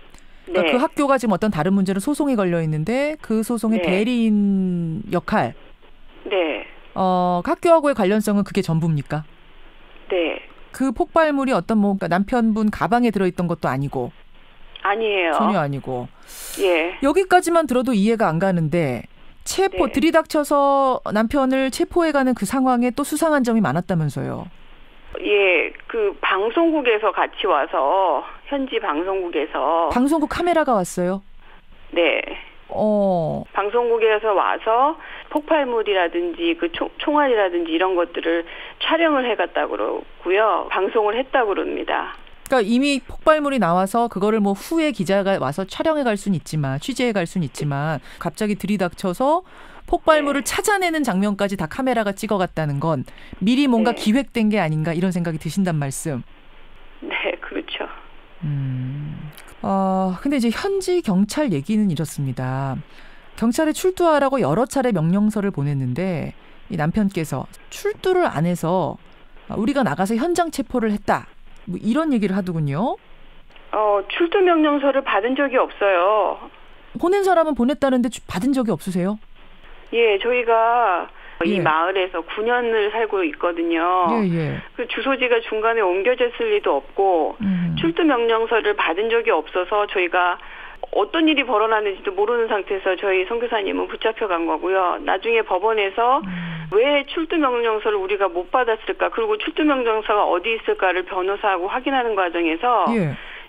그러니까 그 학교가 지금 어떤 다른 문제로 소송이 걸려 있는데 그 소송의 대리인 역할. 네. 학교하고의 관련성은 그게 전부입니까? 네. 그 폭발물이 어떤 그러니까 남편분 가방에 들어있던 것도 아니고. 아니에요. 전혀 아니고. 예. 여기까지만 들어도 이해가 안 가는데 들이닥쳐서 남편을 체포해가는 그 상황에 또 수상한 점이 많았다면서요. 예, 그 방송국에서 같이 와서 현지 방송국에서 방송국 카메라가 왔어요? 네. 방송국에서 와서 폭발물이라든지 그 총알이라든지 이런 것들을 촬영을 해갔다고 그러고요. 방송을 했다고 그럽니다. 그러니까 이미 폭발물이 나와서 그거를 뭐 후에 기자가 와서 촬영해 갈 수는 있지만 취재해 갈 수는 있지만 갑자기 들이닥쳐서 폭발물을 찾아내는 장면까지 다 카메라가 찍어갔다는 건 미리 뭔가 기획된 게 아닌가 이런 생각이 드신단 말씀. 네, 그렇죠. 근데 이제 현지 경찰 얘기는 이렇습니다. 경찰에 출두하라고 여러 차례 명령서를 보냈는데 이 남편께서 출두를 안 해서 우리가 나가서 현장 체포를 했다. 뭐 이런 얘기를 하더군요. 출두 명령서를 받은 적이 없어요. 보낸 사람은 보냈다는데 받은 적이 없으세요? 예, 저희가 이 마을에서 9년을 살고 있거든요. 그 주소지가 중간에 옮겨졌을 리도 없고 출두 명령서를 받은 적이 없어서 저희가 어떤 일이 벌어났는지도 모르는 상태에서 저희 선교사님은 붙잡혀간 거고요. 나중에 법원에서 왜 출두 명령서를 우리가 못 받았을까, 그리고 출두 명령서가 어디 있을까를 변호사하고 확인하는 과정에서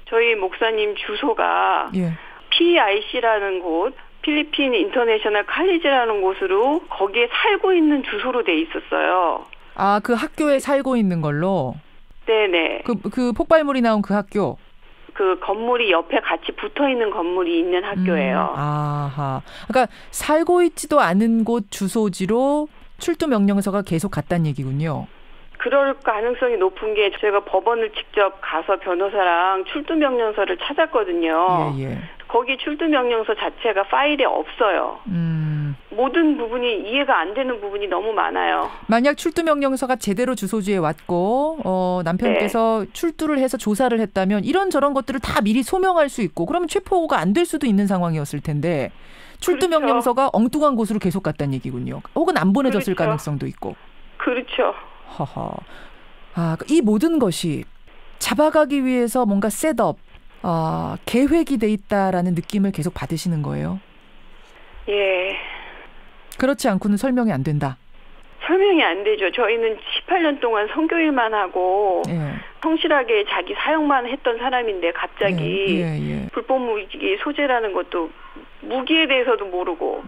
저희 목사님 주소가 PIC라는 곳, 필리핀 인터내셔널 칼리지라는 곳으로 거기에 살고 있는 주소로 돼 있었어요. 아, 그 학교에 살고 있는 걸로? 네네. 그 폭발물이 나온 그 학교? 그 건물이 옆에 같이 붙어 있는 건물이 있는 학교예요. 아하. 그러니까 살고 있지도 않은 곳 주소지로 출두 명령서가 계속 갔다는 얘기군요. 그럴 가능성이 높은 게 제가 법원을 직접 가서 변호사랑 출두 명령서를 찾았거든요. 거기 출두 명령서 자체가 파일에 없어요. 모든 부분이 이해가 안 되는 부분이 너무 많아요. 만약 출두 명령서가 제대로 주소지에 왔고 남편께서 출두를 해서 조사를 했다면 이런저런 것들을 다 미리 소명할 수 있고 그러면 체포가 안 될 수도 있는 상황이었을 텐데 출두 명령서가 엉뚱한 곳으로 계속 갔다는 얘기군요. 혹은 안 보내졌을 가능성도 있고. 그렇죠. 이 모든 것이 잡아가기 위해서 뭔가 셋업, 계획이 돼 있다라는 느낌을 계속 받으시는 거예요? 예. 그렇지 않고는 설명이 안 된다. 설명이 안 되죠. 저희는 18년 동안 선교일만 하고 성실하게 자기 사역만 했던 사람인데 갑자기 불법 무기 소재라는 것도 무기에 대해서도 모르고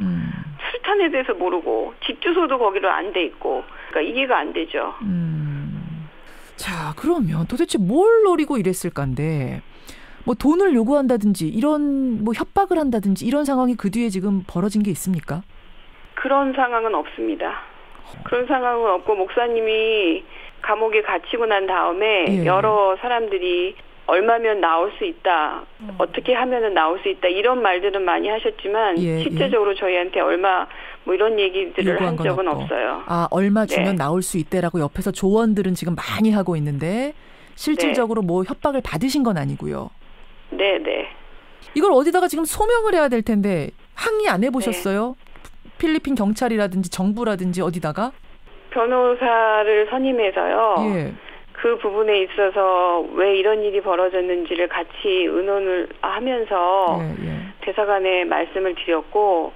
수류탄에 대해서 모르고 집 주소도 거기로 안 돼 있고 그러니까 이해가 안 되죠. 자, 그러면 도대체 뭘 노리고 이랬을까인데 뭐 돈을 요구한다든지 이런 뭐 협박을 한다든지 이런 상황이 그 뒤에 지금 벌어진 게 있습니까? 그런 상황은 없습니다. 그런 상황은 없고 목사님이 감옥에 갇히고 난 다음에 여러 사람들이 얼마면 나올 수 있다. 어떻게 하면은 나올 수 있다. 이런 말들은 많이 하셨지만 실제적으로 저희한테 얼마 뭐 이런 얘기들을 한 적은 없어요. 아, 얼마 주면 나올 수 있대라고 옆에서 조언들은 지금 많이 하고 있는데 실질적으로 뭐 협박을 받으신 건 아니고요. 네. 이걸 어디다가 지금 소명을 해야 될 텐데 항의 안 해보셨어요? 필리핀 경찰이라든지 정부라든지 어디다가? 변호사를 선임해서요. 예. 그 부분에 있어서 왜 이런 일이 벌어졌는지를 같이 의논을 하면서 대사관에 말씀을 드렸고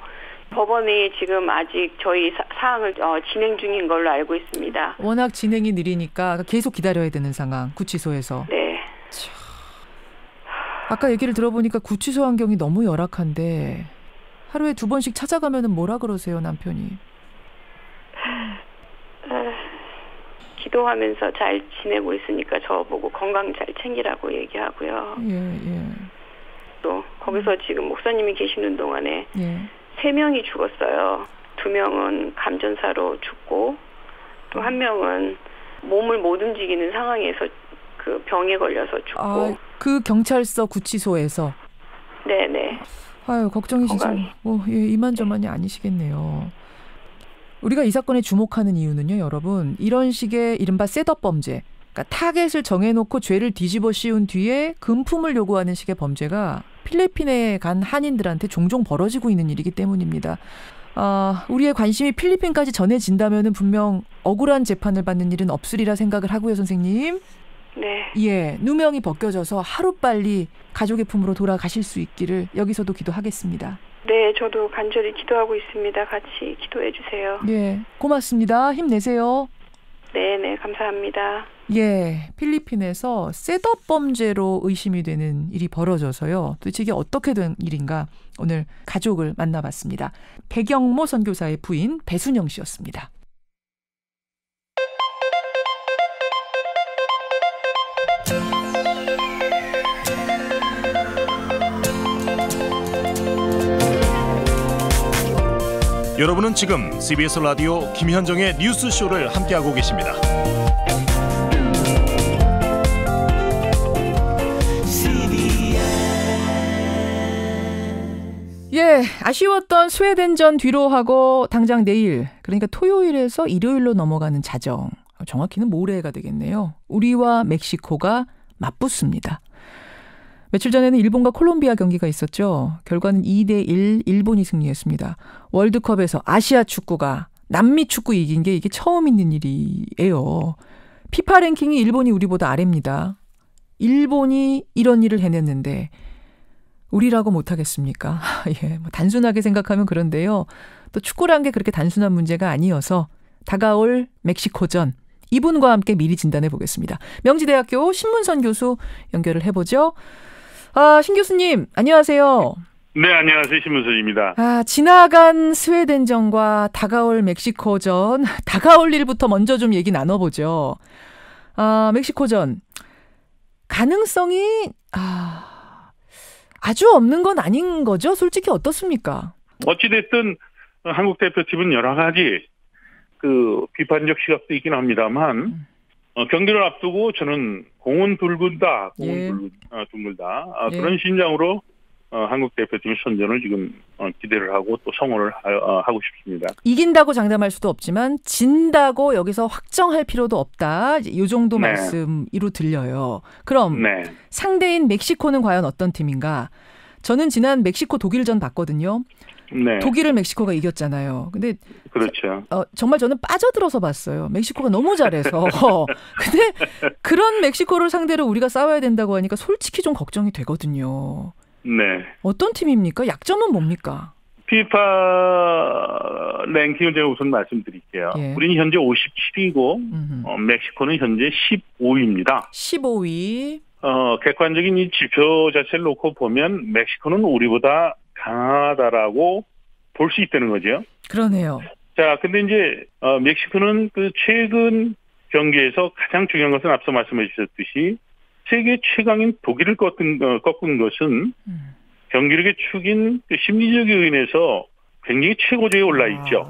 법원이 지금 아직 저희 사항을 진행 중인 걸로 알고 있습니다. 워낙 진행이 느리니까 계속 기다려야 되는 상황, 구치소에서. 네. 아까 얘기를 들어보니까 구치소 환경이 너무 열악한데 하루에 2번씩 찾아가면은 뭐라 그러세요, 남편이? 기도하면서 잘 지내고 있으니까 저보고 건강 잘 챙기라고 얘기하고요. 또 거기서 지금 목사님이 계시는 동안에 3명이 죽었어요. 2명은 감전사로 죽고 또 1명은 몸을 못 움직이는 상황에서 그 병에 걸려서 죽고. 아, 그 경찰서 구치소에서? 네네. 아유, 걱정이시죠. 이만저만이 아니시겠네요. 우리가 이 사건에 주목하는 이유는요, 여러분. 이런 식의 이른바 셋업 범죄, 그러니까 타겟을 정해놓고 죄를 뒤집어 씌운 뒤에 금품을 요구하는 식의 범죄가 필리핀에 간 한인들한테 종종 벌어지고 있는 일이기 때문입니다. 우리의 관심이 필리핀까지 전해진다면은 분명 억울한 재판을 받는 일은 없으리라 생각을 하고요, 선생님. 네. 예, 누명이 벗겨져서 하루빨리 가족의 품으로 돌아가실 수 있기를 여기서도 기도하겠습니다. 네, 저도 간절히 기도하고 있습니다. 같이 기도해 주세요. 예, 고맙습니다. 힘내세요. 네, 감사합니다. 예, 필리핀에서 셋업 범죄로 의심이 되는 일이 벌어져서요. 도대체 이게 어떻게 된 일인가 오늘 가족을 만나봤습니다. 백영모 선교사의 부인 배순영 씨였습니다. 여러분은 지금 CBS 라디오 김현정의 뉴스쇼를 함께하고 계십니다. 예, 아쉬웠던 스웨덴전 뒤로 하고 당장 내일, 그러니까 토요일에서 일요일로 넘어가는 자정, 정확히는 모레가 되겠네요. 우리와 멕시코가 맞붙습니다. 며칠 전에는 일본과 콜롬비아 경기가 있었죠. 결과는 2대1 일본이 승리했습니다. 월드컵에서 아시아 축구가 남미 축구 이긴 게 이게 처음 있는 일이에요. 피파 랭킹이 일본이 우리보다 아래입니다. 일본이 이런 일을 해냈는데 우리라고 못하겠습니까? 예, 단순하게 생각하면 그런데요. 또 축구란 게 그렇게 단순한 문제가 아니어서 다가올 멕시코전, 이분과 함께 미리 진단해 보겠습니다. 명지대학교 신문선 교수 연결을 해보죠. 신 교수님, 안녕하세요. 네, 안녕하세요. 신문선입니다. 지나간 스웨덴전과 다가올 멕시코전, 다가올 일부터 먼저 좀 얘기 나눠보죠. 멕시코전, 가능성이 아주 없는 건 아닌 거죠? 솔직히 어떻습니까? 어찌됐든 한국 대표팀은 여러 가지 비판적 시각도 있긴 합니다만 경기를 앞두고 저는 공은 둥글다, 둥글다 그런 심장으로 한국 대표팀의 선전을 지금 기대를 하고 또 성원을 하고 싶습니다. 이긴다고 장담할 수도 없지만 진다고 여기서 확정할 필요도 없다. 이 정도 말씀으로 들려요. 그럼 상대인 멕시코는 과연 어떤 팀인가? 저는 지난 멕시코 독일전 봤거든요. 네. 독일을 멕시코가 이겼잖아요. 근데 그렇죠. 정말 저는 빠져들어서 봤어요. 멕시코가 너무 잘해서. 근데 그런 멕시코를 상대로 우리가 싸워야 된다고 하니까 솔직히 좀 걱정이 되거든요. 네. 어떤 팀입니까? 약점은 뭡니까? 피파 랭킹을 제가 우선 말씀드릴게요. 예. 우리는 현재 57위고 멕시코는 현재 15위입니다. 15위. 객관적인 이 지표 자체를 놓고 보면 멕시코는 우리보다 강하다라고 볼 수 있다는 거죠. 그러네요. 자, 근데 이제 멕시코는 최근 경기에서 가장 중요한 것은 앞서 말씀해 주셨듯이 세계 최강인 독일을 꺾은 것은 경기력의 축인 심리적 요인에서 굉장히 최고조에 올라 있죠.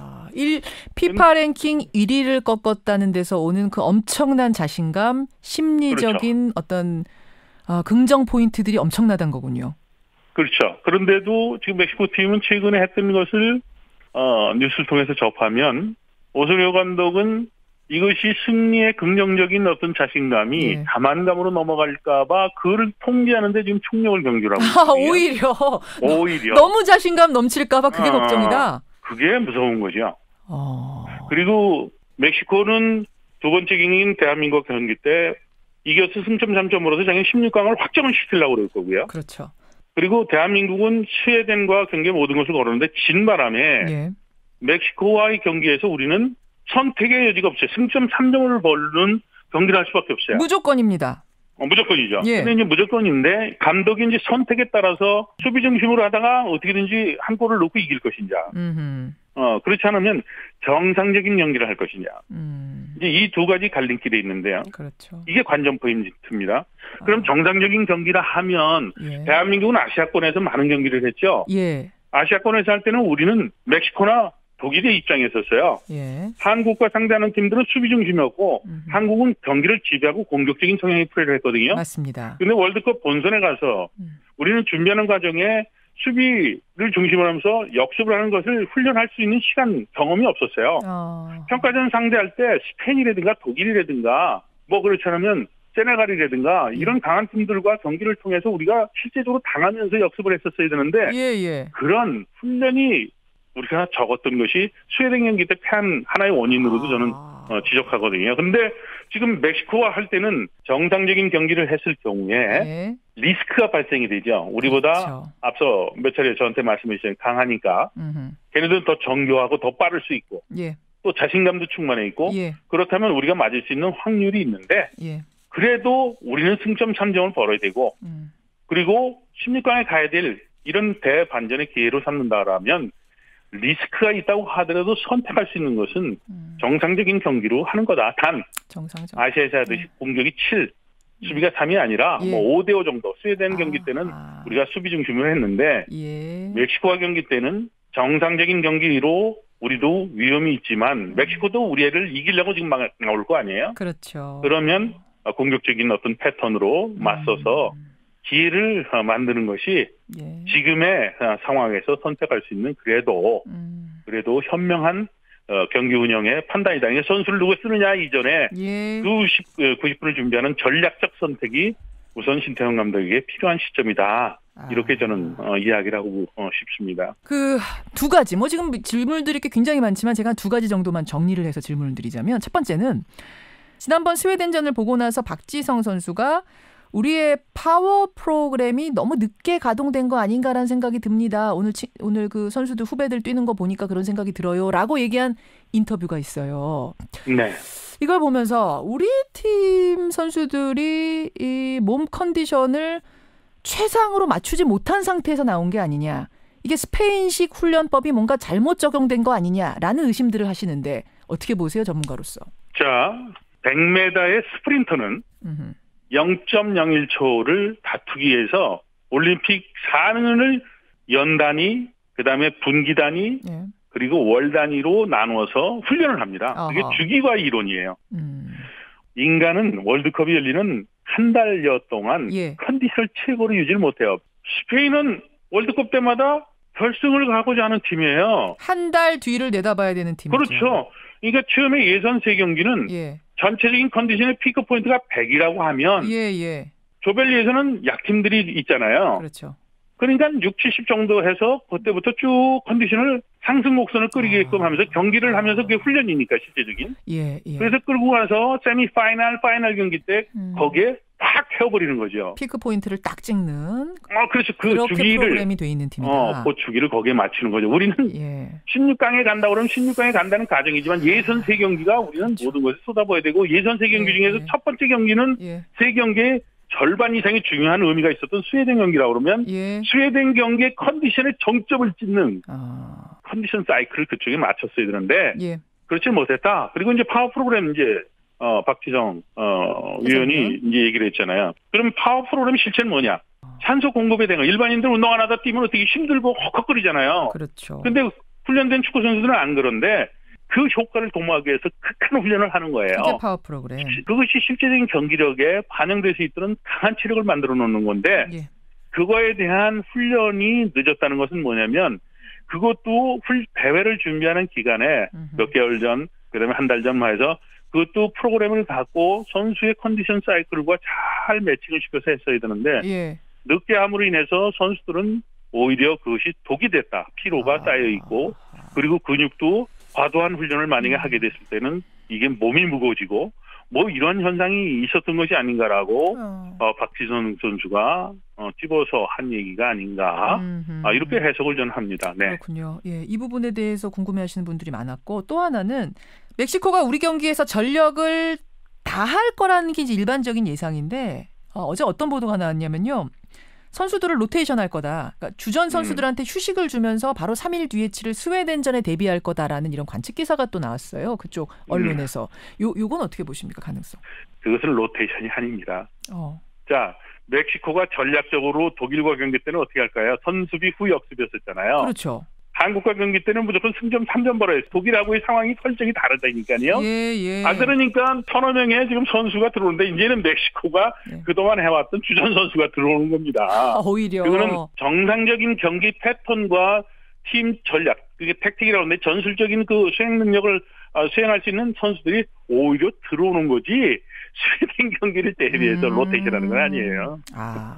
피파 랭킹 1위를 꺾었다는 데서 오는 그 엄청난 자신감, 심리적인 어떤 긍정 포인트들이 엄청나다는 거군요. 그렇죠. 그런데도 지금 멕시코 팀은 최근에 했던 것을 뉴스를 통해서 접하면 오소리오 감독은 이것이 승리의 긍정적인 어떤 자신감이 자만감으로 넘어갈까봐 그를 통제하는데 지금 총력을 경주하고 있거든요. 오히려 너무 자신감 넘칠까봐 그게 걱정이다. 그게 무서운 거죠. 그리고 멕시코는 두 번째 경기인 대한민국 경기 때 이겨서 승점 3점으로서 작년 16강을 확정을 시키려고 그럴 거고요. 그렇죠. 그리고 대한민국은 스웨덴과 경기에 모든 것을 걸었는데 진 바람에 멕시코와의 경기에서 우리는 선택의 여지가 없어요. 승점 3점을 벌는 경기를 할 수밖에 없어요. 무조건입니다. 무조건이죠. 근데 이제 무조건인데 감독이 이제 선택에 따라서 수비 중심으로 하다가 어떻게든지 한 골을 넣고 이길 것인지, 그렇지 않으면 정상적인 경기를 할 것이냐. 이제 이 두 가지 갈림길에 있는데요. 그렇죠. 이게 관전 포인트입니다. 그럼 정상적인 경기라 하면 대한민국은 아시아권에서 많은 경기를 했죠. 아시아권에서 할 때는 우리는 멕시코나 독일의 입장에 있었어요. 한국과 상대하는 팀들은 수비 중심이었고 한국은 경기를 지배하고 공격적인 성향의 플레이를 했거든요. 맞습니다. 근데 월드컵 본선에 가서 우리는 준비하는 과정에 수비를 중심으로 하면서 역습을 하는 것을 훈련할 수 있는 시간, 경험이 없었어요. 평가전 상대할 때 스페인이라든가 독일이라든가 뭐 그렇지 않으면 세네갈이라든가 이런 강한 팀들과 경기를 통해서 우리가 실제적으로 당하면서 역습을 했었어야 되는데 그런 훈련이 우리가 적었던 것이 스웨덴 경기 때 패한 하나의 원인으로도 저는 지적하거든요. 근데 지금 멕시코와 할 때는 정상적인 경기를 했을 경우에 리스크가 발생이 되죠. 우리보다 앞서 몇 차례 저한테 말씀해 주신 강하니까 걔네들은 더 정교하고 더 빠를 수 있고 또 자신감도 충만해 있고 그렇다면 우리가 맞을 수 있는 확률이 있는데 그래도 우리는 승점 3점을 벌어야 되고 그리고 16강에 가야 될 이런 대반전의 기회로 삼는다라면 리스크가 있다고 하더라도 선택할 수 있는 것은 정상적인 경기로 하는 거다. 단 아시아에서 하듯이 공격이 7, 수비가 3이 아니라 뭐 5대5 정도. 스웨덴 경기 때는 우리가 수비 중심으로 했는데 멕시코와 경기 때는 정상적인 경기로 우리도 위험이 있지만 멕시코도 우리를 이기려고 지금 나올 거 아니에요? 그렇죠. 그러면 공격적인 어떤 패턴으로 맞서서 기회를 만드는 것이 지금의 상황에서 선택할 수 있는 그래도 현명한 경기 운영의 판단이다. 선수를 누구 쓰느냐 이전에 90분을 준비하는 전략적 선택이 우선 신태용 감독에게 필요한 시점이다. 이렇게 저는 이야기를 하고 싶습니다. 그 두 가지 지금 질문들이 굉장히 많지만 제가 두 가지 정도만 정리를 해서 질문을 드리자면 첫 번째는 지난번 스웨덴전을 보고 나서 박지성 선수가 우리의 파워 프로그램이 너무 늦게 가동된 거 아닌가라는 생각이 듭니다. 오늘 그 선수들 후배들 뛰는 거 보니까 그런 생각이 들어요라고 얘기한 인터뷰가 있어요. 이걸 보면서 우리 팀 선수들이 이 몸 컨디션을 최상으로 맞추지 못한 상태에서 나온 게 아니냐. 이게 스페인식 훈련법이 뭔가 잘못 적용된 거 아니냐라는 의심들을 하시는데 어떻게 보세요, 전문가로서? 자, 100m의 스프린터는 0.01초를 다투기 위해서 올림픽 4년을 연 단위, 그다음에 분기 단위, 그리고 월 단위로 나누어서 훈련을 합니다. 그게 주기과 이론이에요. 인간은 월드컵이 열리는 한 달여 동안 컨디션을 최고로 유지를 못해요. 스페인은 월드컵 때마다 결승을 가고자 하는 팀이에요. 한 달 뒤를 내다봐야 되는 팀이죠. 그렇죠. 그러니까 처음에 예선 세 경기는 전체적인 컨디션의 피크 포인트가 100이라고 하면 조별리에서는 약팀들이 있잖아요. 그렇죠. 그러니까 6, 70 정도 해서 그때부터 쭉 컨디션을 상승 곡선을 끌게끔 하면서 경기를 하면서 그게 훈련이니까 실제적인. 그래서 끌고 가서 세미파이널, 파이널 경기 때 거기에 딱 헤어버리는 거죠. 피크 포인트를 딱 찍는. 그렇죠. 그 그렇게 주기를 프로그램이 돼 있는 팀이다. 그 주기를 거기에 맞추는 거죠. 우리는 16강에 간다 그러면 16강에 간다는 가정이지만 예선 세 경기가 우리는 모든 것을 쏟아부어야 되고 예선 세 경기 중에서 첫 번째 경기는 세 경기에 절반 이상의 중요한 의미가 있었던 스웨덴 경기라고 그러면 스웨덴 경기의 컨디션의 정점을 찍는 컨디션 사이클을 그쪽에 맞췄어야 되는데 그렇지 못했다. 그리고 이제 파워 프로그램 이제 박지성 위원이 이제 얘기를 했잖아요. 그럼 파워 프로그램 실체는 뭐냐? 산소 공급에 대한 거. 일반인들 운동 안 하다 뛰면 되게 힘들고 헉헉거리잖아요. 그렇죠. 근데 훈련된 축구 선수들은 안 그런데 그 효과를 도모하기 위해서 극한 훈련을 하는 거예요. 그게 파워 프로그램. 그것이 실제적인 경기력에 반영될 수 있도록 강한 체력을 만들어 놓는 건데 그거에 대한 훈련이 늦었다는 것은 뭐냐면 그것도 대회를 준비하는 기간에 몇 개월 전, 그다음에 한 달 전만 해서 그것도 프로그램을 갖고 선수의 컨디션 사이클과 잘 매칭을 시켜서 했어야 되는데 예. 늦게 함으로 인해서 선수들은 오히려 그것이 독이 됐다. 피로가 쌓여 있고 그리고 근육도 과도한 훈련을 만약에 하게 됐을 때는 이게 몸이 무거워지고 뭐 이런 현상이 있었던 것이 아닌가라고 박지선 선수가 집어서 한 얘기가 아닌가 이렇게 해석을 저는 합니다. 네. 그렇군요. 예, 이 부분에 대해서 궁금해하시는 분들이 많았고 또 하나는 멕시코가 우리 경기에서 전력을 다할 거라는 게 이제 일반적인 예상인데 어제 어떤 보도가 나왔냐면요. 선수들을 로테이션 할 거다. 그러니까 주전 선수들한테 휴식을 주면서 바로 3일 뒤에 치를 스웨덴전에 대비할 거다라는 이런 관측 기사가 또 나왔어요. 그쪽 언론에서. 요건 어떻게 보십니까? 가능성. 그것은 로테이션이 아닙니다. 자, 멕시코가 전략적으로 독일과 경기 때는 어떻게 할까요? 선수비 후 역습이었었잖아요. 그렇죠. 한국과 경기 때는 무조건 승점 3점 벌어요. 독일하고의 상황이 설정이 다르다니까요. 예. 그러니까 1,000여 명의 지금 선수가 들어오는데 이제는 멕시코가 그동안 해왔던 주전 선수가 들어오는 겁니다. 오히려. 그거는 정상적인 경기 패턴과 팀 전략, 그게 택틱이라고 하는데 전술적인 그 수행 능력을 수행할 수 있는 선수들이 오히려 들어오는 거지 스웨덴 경기를 대비해서 로테이션하는 건 아니에요.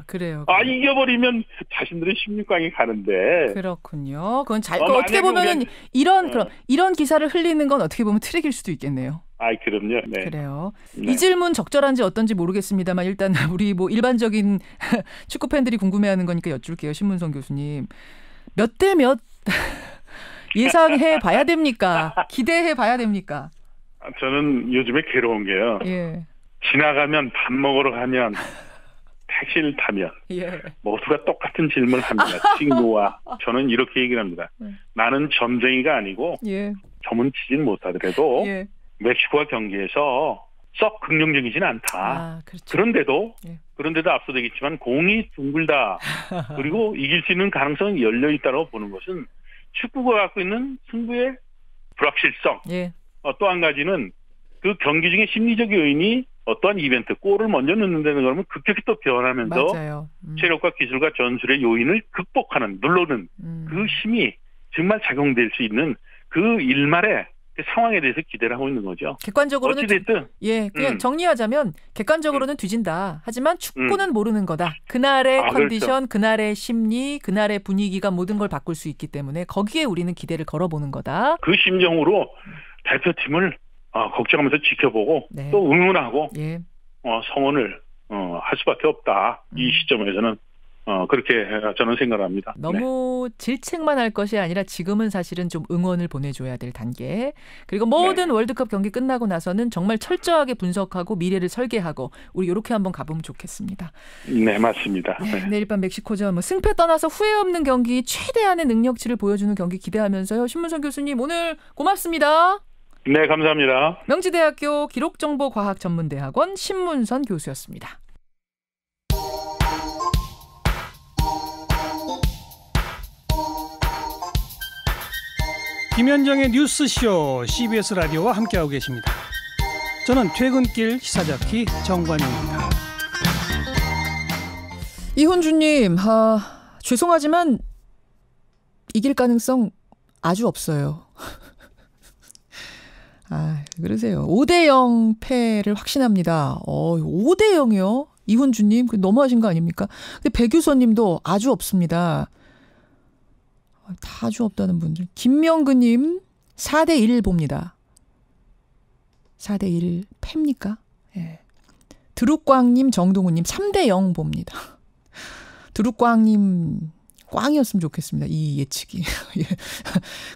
그래요. 이겨버리면 자신들은 16강에 가는데. 그렇군요. 그건 어떻게 보면은 이런 기사를 흘리는 건 어떻게 보면 트릭일 수도 있겠네요. 그럼요. 네. 그래요. 네. 이 질문 적절한지 어떤지 모르겠습니다만 일단 우리 뭐 일반적인 축구 팬들이 궁금해하는 거니까 여쭐게요. 신문성 교수님. 몇 대 몇 예상해 봐야 됩니까? 기대해 봐야 됩니까? 저는 요즘에 괴로운 게요. 예. 지나가면 밥 먹으러 가면 택시를 타면 모두가 똑같은 질문을 합니다. 친구와 저는 이렇게 얘기를 합니다. 나는 점쟁이가 아니고 점은 치진 못하더라도 멕시코와 경기에서 썩 긍정적이진 않다. 그렇죠. 그런데도 압도되겠지만 공이 둥글다. 그리고 이길 수 있는 가능성이 열려 있다고 보는 것은 축구가 갖고 있는 승부의 불확실성. 또 한 가지는 그 경기 중에 심리적 요인이 어떠한 이벤트, 골을 먼저 넣는다는 거면 급격히 또 변하면서 체력과 기술과 전술의 요인을 극복하는, 누르는 그 힘이 정말 작용될 수 있는 그 일말의 그 상황에 대해서 기대를 하고 있는 거죠. 객관적으로는 어찌됐든 그냥 정리하자면 객관적으로는 뒤진다. 하지만 축구는 모르는 거다. 그날의 컨디션, 그렇죠. 그날의 심리, 그날의 분위기가 모든 걸 바꿀 수 있기 때문에 거기에 우리는 기대를 걸어보는 거다. 그 심정으로 대표팀을 걱정하면서 지켜보고 또 응원하고 성원을 할 수밖에 없다. 이 시점에서는 그렇게 저는 생각을 합니다. 너무 질책만 할 것이 아니라 지금은 사실은 좀 응원을 보내줘야 될 단계. 그리고 모든 월드컵 경기 끝나고 나서는 정말 철저하게 분석하고 미래를 설계하고 우리 이렇게 한번 가보면 좋겠습니다. 네, 맞습니다. 내일 밤 멕시코전 승패 떠나서 후회 없는 경기, 최대한의 능력치를 보여주는 경기 기대하면서요. 신문성 교수님 오늘 고맙습니다. 네, 감사합니다. 명지대학교 기록정보과학전문대학원 신문선 교수였습니다. 김현정의 뉴스쇼 CBS 라디오와 함께하고 계십니다. 저는 퇴근길 시사자키 정관용입니다. 이훈주님, 죄송하지만 이길 가능성 아주 없어요. 그러세요. 5대0 패를 확신합니다. 5대0이요? 이훈주님, 너무하신 거 아닙니까? 근데 백유선님도 아주 없습니다. 다 아주 없다는 분들. 김명근님 4대1 봅니다. 4대1 패입니까? 드룩광님, 정동우님 3대0 봅니다. 드룩광님 꽝이었으면 좋겠습니다. 이 예측이.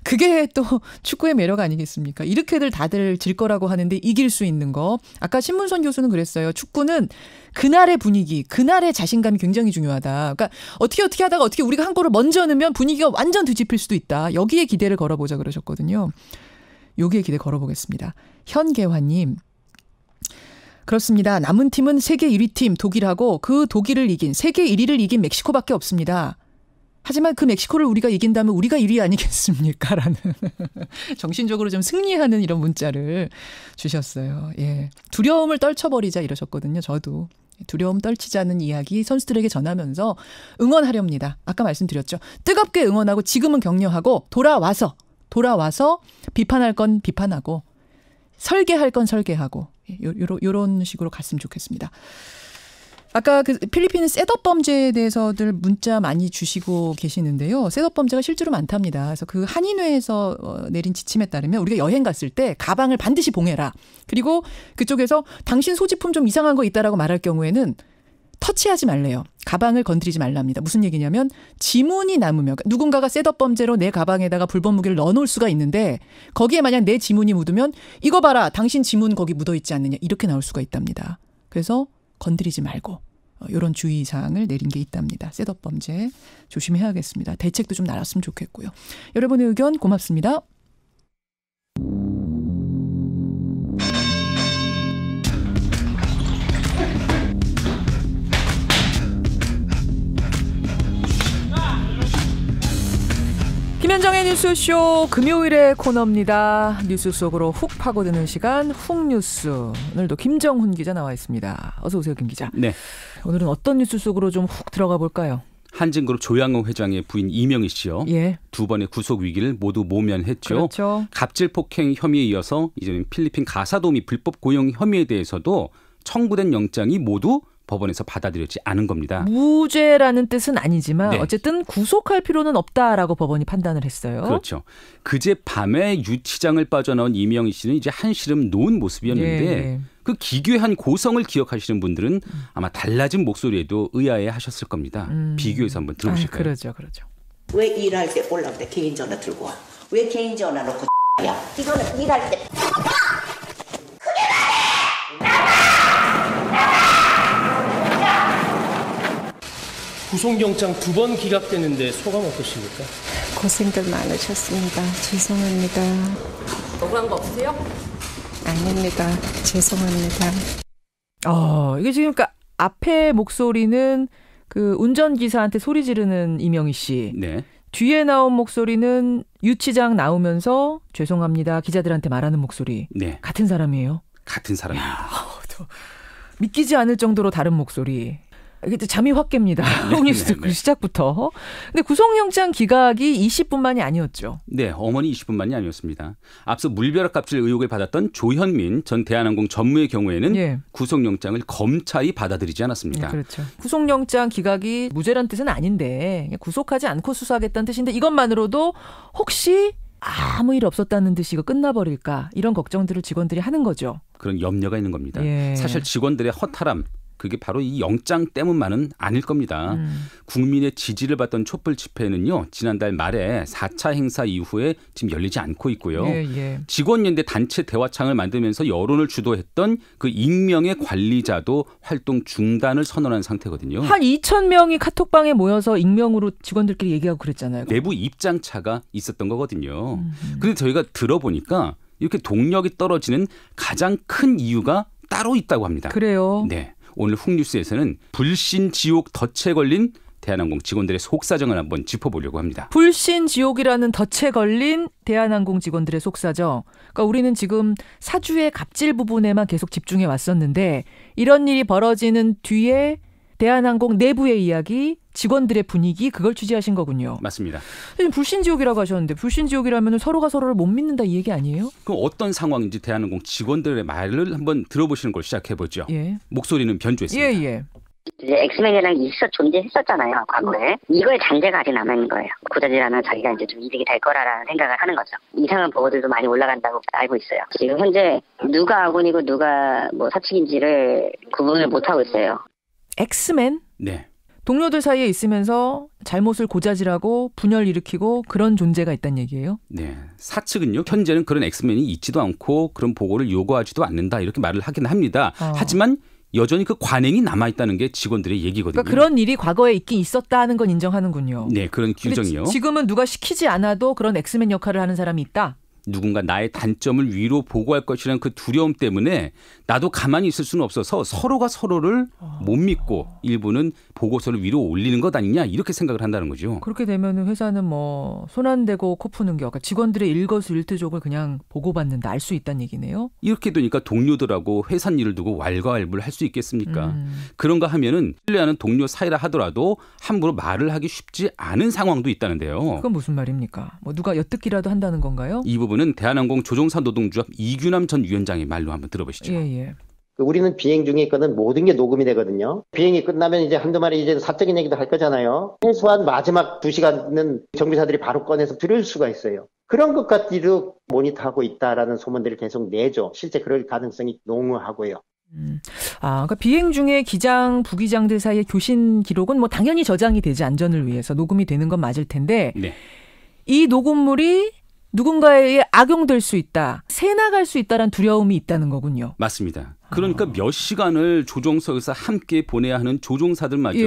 그게 또 축구의 매력 아니겠습니까? 이렇게들 다들 질 거라고 하는데 이길 수 있는 거. 아까 신문선 교수는 그랬어요. 축구는 그날의 분위기, 그날의 자신감이 굉장히 중요하다. 그러니까 어떻게 하다가 어떻게 우리가 한 골을 먼저 넣으면 분위기가 완전 뒤집힐 수도 있다. 여기에 기대를 걸어보자 그러셨거든요. 여기에 기대 걸어보겠습니다. 현계환님. 그렇습니다. 남은 팀은 세계 1위 팀 독일하고 그 독일을 이긴 세계 1위를 이긴 멕시코밖에 없습니다. 하지만 그 멕시코를 우리가 이긴다면 우리가 1위 아니겠습니까? 라는 정신적으로 좀 승리하는 이런 문자를 주셨어요. 두려움을 떨쳐버리자 이러셨거든요. 저도. 두려움 떨치자는 이야기 선수들에게 전하면서 응원하렵니다. 아까 말씀드렸죠. 뜨겁게 응원하고 지금은 격려하고 돌아와서 비판할 건 비판하고 설계할 건 설계하고 요런 식으로 갔으면 좋겠습니다. 아까 그 필리핀 셋업 범죄에 대해서들 문자 많이 주시고 계시는데요. 셋업 범죄가 실제로 많답니다. 그래서 그 한인회에서 내린 지침에 따르면 우리가 여행 갔을 때 가방을 반드시 봉해라. 그리고 그쪽에서 당신 소지품 좀 이상한 거 있다라고 말할 경우에는 터치하지 말래요. 가방을 건드리지 말랍니다. 무슨 얘기냐면 지문이 남으면 누군가가 셋업 범죄로 내 가방에다가 불법 무기를 넣어놓을 수가 있는데 거기에 만약 내 지문이 묻으면 이거 봐라. 당신 지문 거기 묻어있지 않느냐. 이렇게 나올 수가 있답니다. 그래서 건드리지 말고 이런 주의사항을 내린 게 있답니다. 셋업 범죄 조심해야겠습니다. 대책도 좀 나왔으면 좋겠고요. 여러분의 의견 고맙습니다. 김현정의 뉴스쇼 금요일의 코너입니다. 뉴스 속으로 훅 파고드는 시간 훅뉴스. 오늘도 김정훈 기자 나와 있습니다. 어서 오세요, 김 기자. 네. 오늘은 어떤 뉴스 속으로 좀 훅 들어가 볼까요? 한진그룹 조양호 회장의 부인 이명희 씨요. 예. 두 번의 구속 위기를 모두 모면했죠. 그렇죠. 갑질 폭행 혐의에 이어서 이제 필리핀 가사도우미 불법 고용 혐의에 대해서도 청구된 영장이 모두 법원에서 받아들여지지 않은 겁니다. 무죄라는 뜻은 아니지만 네. 어쨌든 구속할 필요는 없다라고 법원이 판단을 했어요. 그렇죠. 그제 밤에 유치장을 빠져나온 이명희 씨는 이제 한시름 놓은 모습이었는데 예. 그 기괴한 고성을 기억하시는 분들은 아마 달라진 목소리에도 의아해 하셨을 겁니다. 비교해서 한번 들어보실까요? 그러죠. 왜 일할 때 올라올 때 개인 전화 들고 와? 왜 개인 전화 놓고 야? 이거는 일할 때 구속영장 2번 기각되는데 소감 어떠십니까? 고생들 많으셨습니다. 죄송합니다. 억울한 거 없으세요? 아닙니다. 죄송합니다. 이게 지금 그러니까 앞에 목소리는 그 운전기사한테 소리 지르는 이명희 씨. 네. 뒤에 나온 목소리는 유치장 나오면서 죄송합니다. 기자들한테 말하는 목소리. 네. 같은 사람이에요? 같은 사람입니다. 믿기지 않을 정도로 다른 목소리. 이게 잠이 확 깹니다. 뉴스 듣고 시작부터. 근데 구속영장 기각이 20분만이 아니었죠. 네, 어머니 20분만이 아니었습니다. 앞서 물벼락 갑질 의혹을 받았던 조현민 전 대한항공 전무의 경우에는 예. 구속영장을 검찰이 받아들이지 않았습니다. 그렇죠. 구속영장 기각이 무죄란 뜻은 아닌데 구속하지 않고 수사하겠다는 뜻인데 이것만으로도 혹시 아무 일 없었다는 듯이 이거 끝나버릴까 이런 걱정들을 직원들이 하는 거죠. 그런 염려가 있는 겁니다. 예. 사실 직원들의 허탈함. 그게 바로 이 영장 때문만은 아닐 겁니다. 국민의 지지를 받던 촛불 집회는요. 지난달 말에 4차 행사 이후에 지금 열리지 않고 있고요. 예. 직원연대 단체 대화창을 만들면서 여론을 주도했던 그 익명의 관리자도 활동 중단을 선언한 상태거든요. 한 2,000명이 카톡방에 모여서 익명으로 직원들끼리 얘기하고 그랬잖아요. 내부 입장차가 있었던 거거든요. 그런데 저희가 들어보니까 이렇게 동력이 떨어지는 가장 큰 이유가 따로 있다고 합니다. 그래요? 네. 오늘 훅뉴스에서는 불신 지옥 덫에 걸린 대한항공 직원들의 속사정을 한번 짚어보려고 합니다. 불신 지옥이라는 덫에 걸린 대한항공 직원들의 속사정. 그러니까 우리는 지금 사주의 갑질 부분에만 계속 집중해 왔었는데 이런 일이 벌어지는 뒤에 대한항공 내부의 이야기, 직원들의 분위기 그걸 취재하신 거군요. 맞습니다. 불신지옥이라고 하셨는데 불신지옥이라면 서로가 서로를 못 믿는다 이 얘기 아니에요? 그럼 어떤 상황인지 대한항공 직원들의 말을 한번 들어보시는 걸 시작해보죠. 예. 목소리는 변조했습니다. 예. 이제 엑스맨이라는 게 존재했었잖아요, 과거에. 이거의 잔재가 아직 남아있는 거예요. 구자질하면 자기가 이제 좀 이득이 될 거라는 생각을 하는 거죠. 이상한 보고들도 많이 올라간다고 알고 있어요. 지금 현재 누가 아군이고 누가 뭐 사측인지를 구분을 못하고 있어요. 엑스맨? 네. 동료들 사이에 있으면서 잘못을 고자질하고 분열 일으키고 그런 존재가 있다는 얘기예요? 네. 사측은요. 현재는 그런 엑스맨이 있지도 않고 그런 보고를 요구하지도 않는다 이렇게 말을 하긴 합니다. 하지만 여전히 그 관행이 남아있다는 게 직원들의 얘기거든요. 그러니까 그런 일이 과거에 있긴 있었다는 건 인정하는군요. 네. 그런 규정이요. 지금은 누가 시키지 않아도 그런 엑스맨 역할을 하는 사람이 있다? 누군가 나의 단점을 위로 보고할 것이라는 그 두려움 때문에 나도 가만히 있을 수는 없어서 서로가 서로를 못 믿고 일부는 보고서를 위로 올리는 것 아니냐 이렇게 생각을 한다는 거죠. 그렇게 되면 회사는 뭐 손 안 대고 코 푸는 게 직원들의 일거수일투족을 그냥 보고받는다 알 수 있다는 얘기네요. 이렇게 되니까 동료들하고 회사 일을 두고 왈가왈부를 할 수 있겠습니까? 그런가 하면은 신뢰하는 동료 사이라 하더라도 함부로 말을 하기 쉽지 않은 상황도 있다는데요. 그건 무슨 말입니까? 뭐 누가 엿듣기라도 한다는 건가요? 이 부분은 대한항공 조종사 노동조합 이규남 전 위원장의 말로 한번 들어보시죠. 예. 우리는 비행 중에 있거든 모든 게 녹음이 되거든요. 비행이 끝나면 이제 한두 마리 이제 사적인 얘기도 할 거잖아요. 최소한 마지막 2시간은 정비사들이 바로 꺼내서 들을 수가 있어요. 그런 것까지도 모니터하고 있다라는 소문들을 계속 내죠. 실제 그럴 가능성이 농후하고요. 그러니까 비행 중에 기장, 부기장들 사이의 교신 기록은 뭐 당연히 저장이 되지 안전을 위해서 녹음이 되는 건 맞을 텐데 네. 이 녹음물이 누군가에 악용될 수 있다, 새나갈 수 있다는 두려움이 있다는 거군요. 맞습니다. 그러니까 몇 시간을 조종석에서 함께 보내야 하는 조종사들마저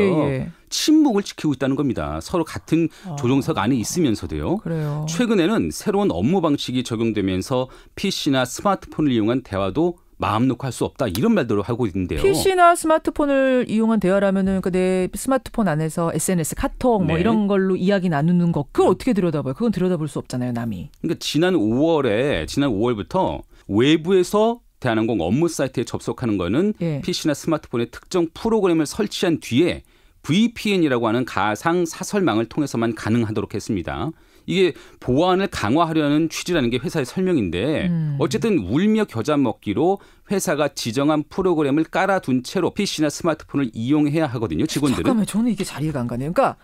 침묵을 지키고 있다는 겁니다. 서로 같은 조종석 안에 있으면서도요. 그래요. 최근에는 새로운 업무 방식이 적용되면서 PC나 스마트폰을 이용한 대화도 마음 놓고 할 수 없다 이런 말들을 하고 있는데요. PC나 스마트폰을 이용한 대화라면은 내 스마트폰 안에서 SNS, 카톡 뭐 이런 걸로 이야기 나누는 거 그걸 어떻게 들여다봐요? 그건 들여다볼 수 없잖아요, 남이. 그러니까 지난 5월부터 외부에서 대한항공 업무 사이트에 접속하는 거는 PC나 스마트폰에 특정 프로그램을 설치한 뒤에 VPN이라고 하는 가상 사설망을 통해서만 가능하도록 했습니다. 이게 보안을 강화하려는 취지라는 게 회사의 설명인데 어쨌든 울며 겨자 먹기로 회사가 지정한 프로그램을 깔아둔 채로 PC나 스마트폰을 이용해야 하거든요. 직원들은. 잠깐만요. 저는 이게 자리가 안 가네요. 그러니까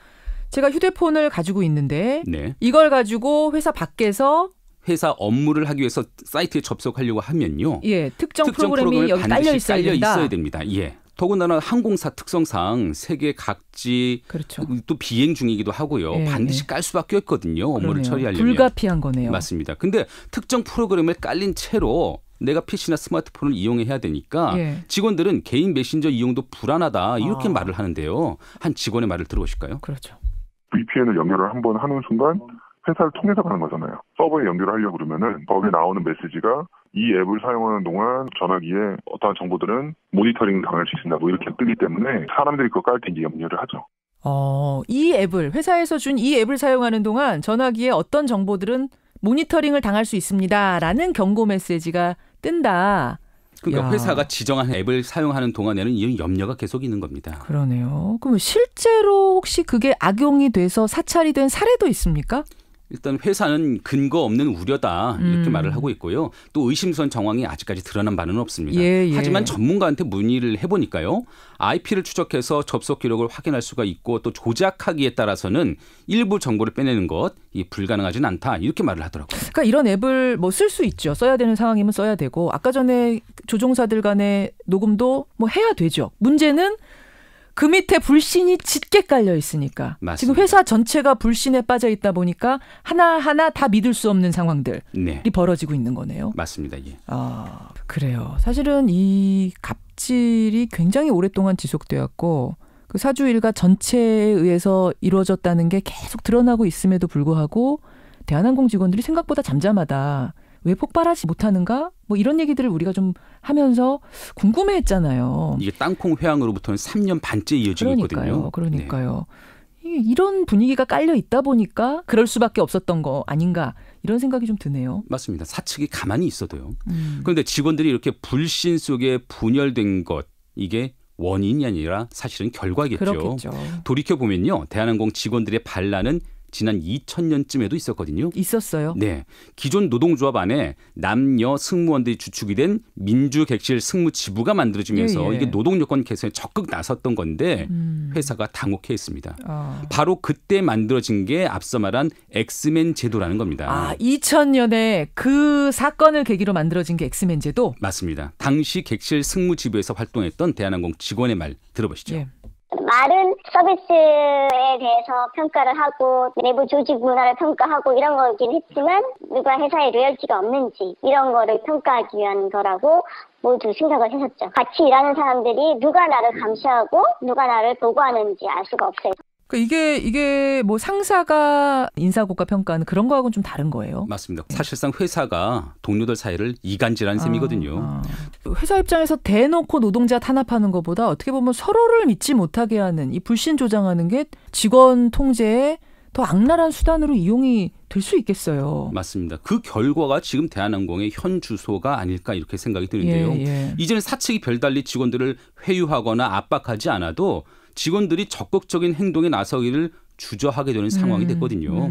제가 휴대폰을 가지고 있는데 이걸 가지고 회사 밖에서 회사 업무를 하기 위해서 사이트에 접속하려고 하면요. 특정 프로그램이 여기 깔려 있어야 됩니다. 더군다나 항공사 특성상 세계 각지 또 비행 중이기도 하고요. 반드시 깔 수밖에 없거든요. 업무를 처리하려면. 불가피한 거네요. 맞습니다. 근데 특정 프로그램을 깔린 채로 내가 PC나 스마트폰을 이용해야 되니까 직원들은 개인 메신저 이용도 불안하다 이렇게 말을 하는데요. 한 직원의 말을 들어보실까요? 그렇죠. VPN을 연결을 한번 하는 순간 회사를 통해서 가는 거잖아요. 서버에 연결하려고 그러면은 거기에 나오는 메시지가 이 앱을 사용하는 동안 전화기에 어떠한 정보들은 모니터링 당할 수 있습니다. 뭐 이렇게 뜨기 때문에 사람들이 그거 깔 때 이제 염려를 하죠. 이 앱을 회사에서 준 이 앱을 사용하는 동안 전화기에 어떤 정보들은 모니터링을 당할 수 있습니다라는 경고 메시지가 뜬다. 그러니까 회사가 지정한 앱을 사용하는 동안에는 이 염려가 계속 있는 겁니다. 그러네요. 그럼 실제로 혹시 그게 악용이 돼서 사찰이 된 사례도 있습니까? 일단 회사는 근거 없는 우려다 이렇게 말을 하고 있고요. 또 의심스러운 정황이 아직까지 드러난 바는 없습니다. 하지만 전문가한테 문의를 해보니까요. IP를 추적해서 접속 기록을 확인할 수가 있고 또 조작하기에 따라서는 일부 정보를 빼내는 것 불가능하진 않다 이렇게 말을 하더라고요. 그러니까 이런 앱을 뭐 쓸 수 있죠. 써야 되는 상황이면 써야 되고 아까 전에 조종사들 간의 녹음도 뭐 해야 되죠. 문제는 그 밑에 불신이 짙게 깔려 있으니까. 맞습니다. 지금 회사 전체가 불신에 빠져 있다 보니까 하나하나 다 믿을 수 없는 상황들이 벌어지고 있는 거네요. 맞습니다. 그래요. 사실은 이 갑질이 굉장히 오랫동안 지속되었고 그 사주 일가 전체에 의해서 이루어졌다는 게 계속 드러나고 있음에도 불구하고 대한항공 직원들이 생각보다 잠잠하다. 왜 폭발하지 못하는가? 뭐 이런 얘기들을 우리가 좀 하면서 궁금해했잖아요. 이게 땅콩 회항으로부터는 3년 반째 이어지고 있거든요. 그러니까요. 이런 분위기가 깔려 있다 보니까 그럴 수밖에 없었던 거 아닌가 이런 생각이 좀 드네요. 맞습니다. 사측이 가만히 있어도요. 그런데 직원들이 이렇게 불신 속에 분열된 것 이게 원인이 아니라 사실은 결과겠죠. 그렇겠죠. 돌이켜보면요. 대한항공 직원들의 반란은 지난 2000년쯤에도 있었거든요. 있었어요? 네. 기존 노동조합 안에 남녀 승무원들이 주축이 된 민주객실 승무지부가 만들어지면서 이게 노동요건 개선에 적극 나섰던 건데 회사가 당혹해했습니다. 바로 그때 만들어진 게 앞서 말한 엑스맨 제도라는 겁니다. 2000년에 그 사건을 계기로 만들어진 게 엑스맨 제도? 맞습니다. 당시 객실 승무지부에서 활동했던 대한항공 직원의 말 들어보시죠. 말은 서비스에 대해서 평가를 하고 내부 조직 문화를 평가하고 이런 거긴 했지만 누가 회사에 로열티가 없는지 이런 거를 평가하기 위한 거라고 모두 생각을 했었죠. 같이 일하는 사람들이 누가 나를 감시하고 누가 나를 보고하는지 알 수가 없어요. 이게 뭐 상사가 인사고과 평가하는 그런 거하고는 좀 다른 거예요? 맞습니다. 사실상 회사가 동료들 사이를 이간질하는 셈이거든요. 회사 입장에서 대놓고 노동자 탄압하는 것보다 어떻게 보면 서로를 믿지 못하게 하는 이 불신 조장하는 게 직원 통제에 더 악랄한 수단으로 이용이 될 수 있겠어요. 맞습니다. 그 결과가 지금 대한항공의 현 주소가 아닐까 이렇게 생각이 드는데요. 이제는 사측이 별달리 직원들을 회유하거나 압박하지 않아도 직원들이 적극적인 행동에 나서기를 주저하게 되는 상황이 됐거든요.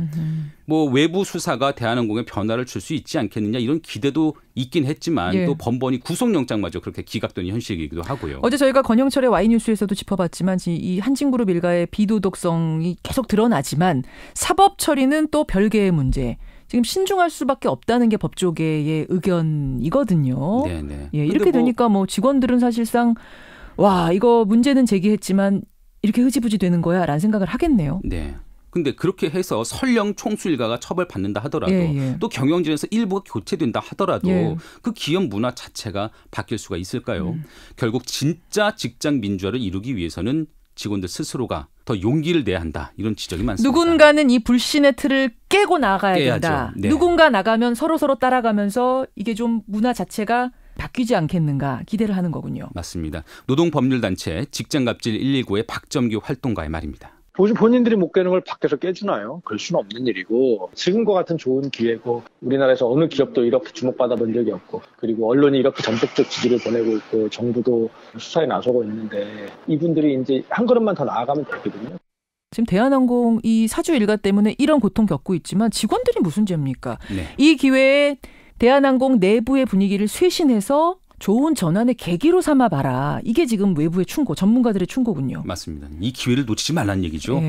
뭐 외부 수사가 대한항공에 변화를 줄 수 있지 않겠느냐 이런 기대도 있긴 했지만 또 번번이 구속영장마저 그렇게 기각된 현실이기도 하고요. 어제 저희가 권영철의 와이뉴스에서도 짚어봤지만 이 한진그룹 일가의 비도덕성이 계속 드러나지만 사법 처리는 또 별개의 문제. 지금 신중할 수밖에 없다는 게 법조계의 의견이거든요. 네네. 이렇게 되니까 뭐 직원들은 사실상 와 이거 문제는 제기했지만 이렇게 흐지부지 되는 거야 라는 생각을 하겠네요. 네. 근데 그렇게 해서 설령 총수 일가가 처벌받는다 하더라도 또 경영진에서 일부가 교체된다 하더라도 그 기업 문화 자체가 바뀔 수가 있을까요? 결국 진짜 직장 민주화를 이루기 위해서는 직원들 스스로가 더 용기를 내야 한다. 이런 지적이 많습니다. 누군가는 이 불신의 틀을 깨고 나가야 된다. 네. 누군가 나가면 서로 따라가면서 이게 좀 문화 자체가 바뀌지 않겠는가 기대를 하는 거군요. 맞습니다. 노동법률단체 직장갑질 119의 박점규 활동가의 말입니다. 본인들이 못 깨는 걸 밖에서 깨주나요? 그럴 수는 없는 일이고 지금과 같은 좋은 기회고 우리나라에서 어느 기업도 이렇게 주목받아 본 적이 없고 그리고 언론이 이렇게 전폭적 지지를 보내고 있고 정부도 수사에 나서고 있는데 이분들이 이제 한 걸음만 더 나아가면 되거든요. 지금 대한항공 이 사주 일가 때문에 이런 고통 겪고 있지만 직원들이 무슨 죄입니까? 이 기회에 대한항공 내부의 분위기를 쇄신해서 좋은 전환의 계기로 삼아봐라. 이게 지금 외부의 충고, 전문가들의 충고군요. 맞습니다. 이 기회를 놓치지 말라는 얘기죠.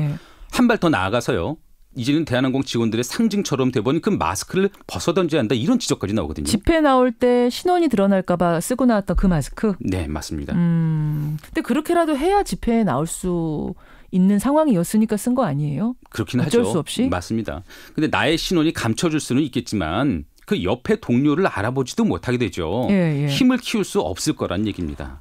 한 발 더 나아가서요. 이제는 대한항공 직원들의 상징처럼 돼버린 그 마스크를 벗어던져야 한다. 이런 지적까지 나오거든요. 집회 나올 때 신원이 드러날까 봐 쓰고 나왔던 그 마스크? 네, 맞습니다. 근데 그렇게라도 해야 집회에 나올 수 있는 상황이었으니까 쓴 거 아니에요? 그렇긴 어쩔 하죠. 수 없이? 맞습니다. 근데 나의 신원이 감춰줄 수는 있겠지만 그 옆에 동료를 알아보지도 못하게 되죠. 힘을 키울 수 없을 거란 얘기입니다.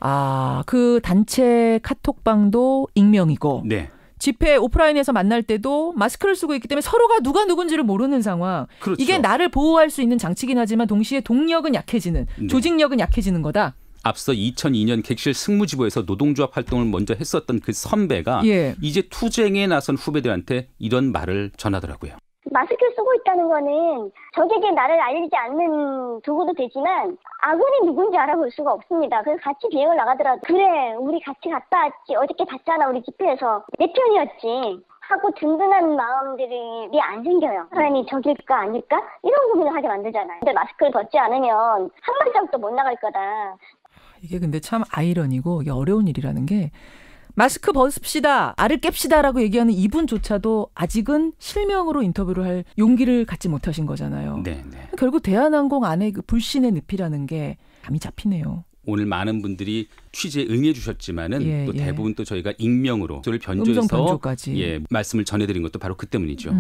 그 단체 카톡방도 익명이고 네. 집회 오프라인에서 만날 때도 마스크를 쓰고 있기 때문에 서로가 누가 누군지를 모르는 상황. 그렇죠. 이게 나를 보호할 수 있는 장치긴 하지만 동시에 동력은 약해지는, 조직력은 약해지는 거다. 앞서 2002년 객실 승무지부에서 노동조합 활동을 먼저 했었던 그 선배가 이제 투쟁에 나선 후배들한테 이런 말을 전하더라고요. 마스크를 쓰고 있다는 거는 적에게 나를 알리지 않는 도구도 되지만 아군이 누군지 알아볼 수가 없습니다. 그래서 같이 비행을 나가더라도 그래 우리 같이 갔다 왔지 어저께 봤잖아 우리 집회에서 내 편이었지 하고 든든한 마음들이 안 생겨요. 사람이 적일까 아닐까? 이런 고민을 하게 만들잖아요. 근데 마스크를 벗지 않으면 한 발자국도 못 나갈 거다. 이게 근데 참 아이러니고 이게 어려운 일이라는 게 마스크 벗읍시다, 알을 깹시다라고 얘기하는 이분조차도 아직은 실명으로 인터뷰를 할 용기를 갖지 못하신 거잖아요. 네. 결국 대한항공 안에 그 불신의 늪이라는 게 감이 잡히네요. 오늘 많은 분들이 취재에 응해 주셨지만은 또 대부분 또 저희가 익명으로 저를 변조해서 말씀을 전해드린 것도 바로 그 때문이죠.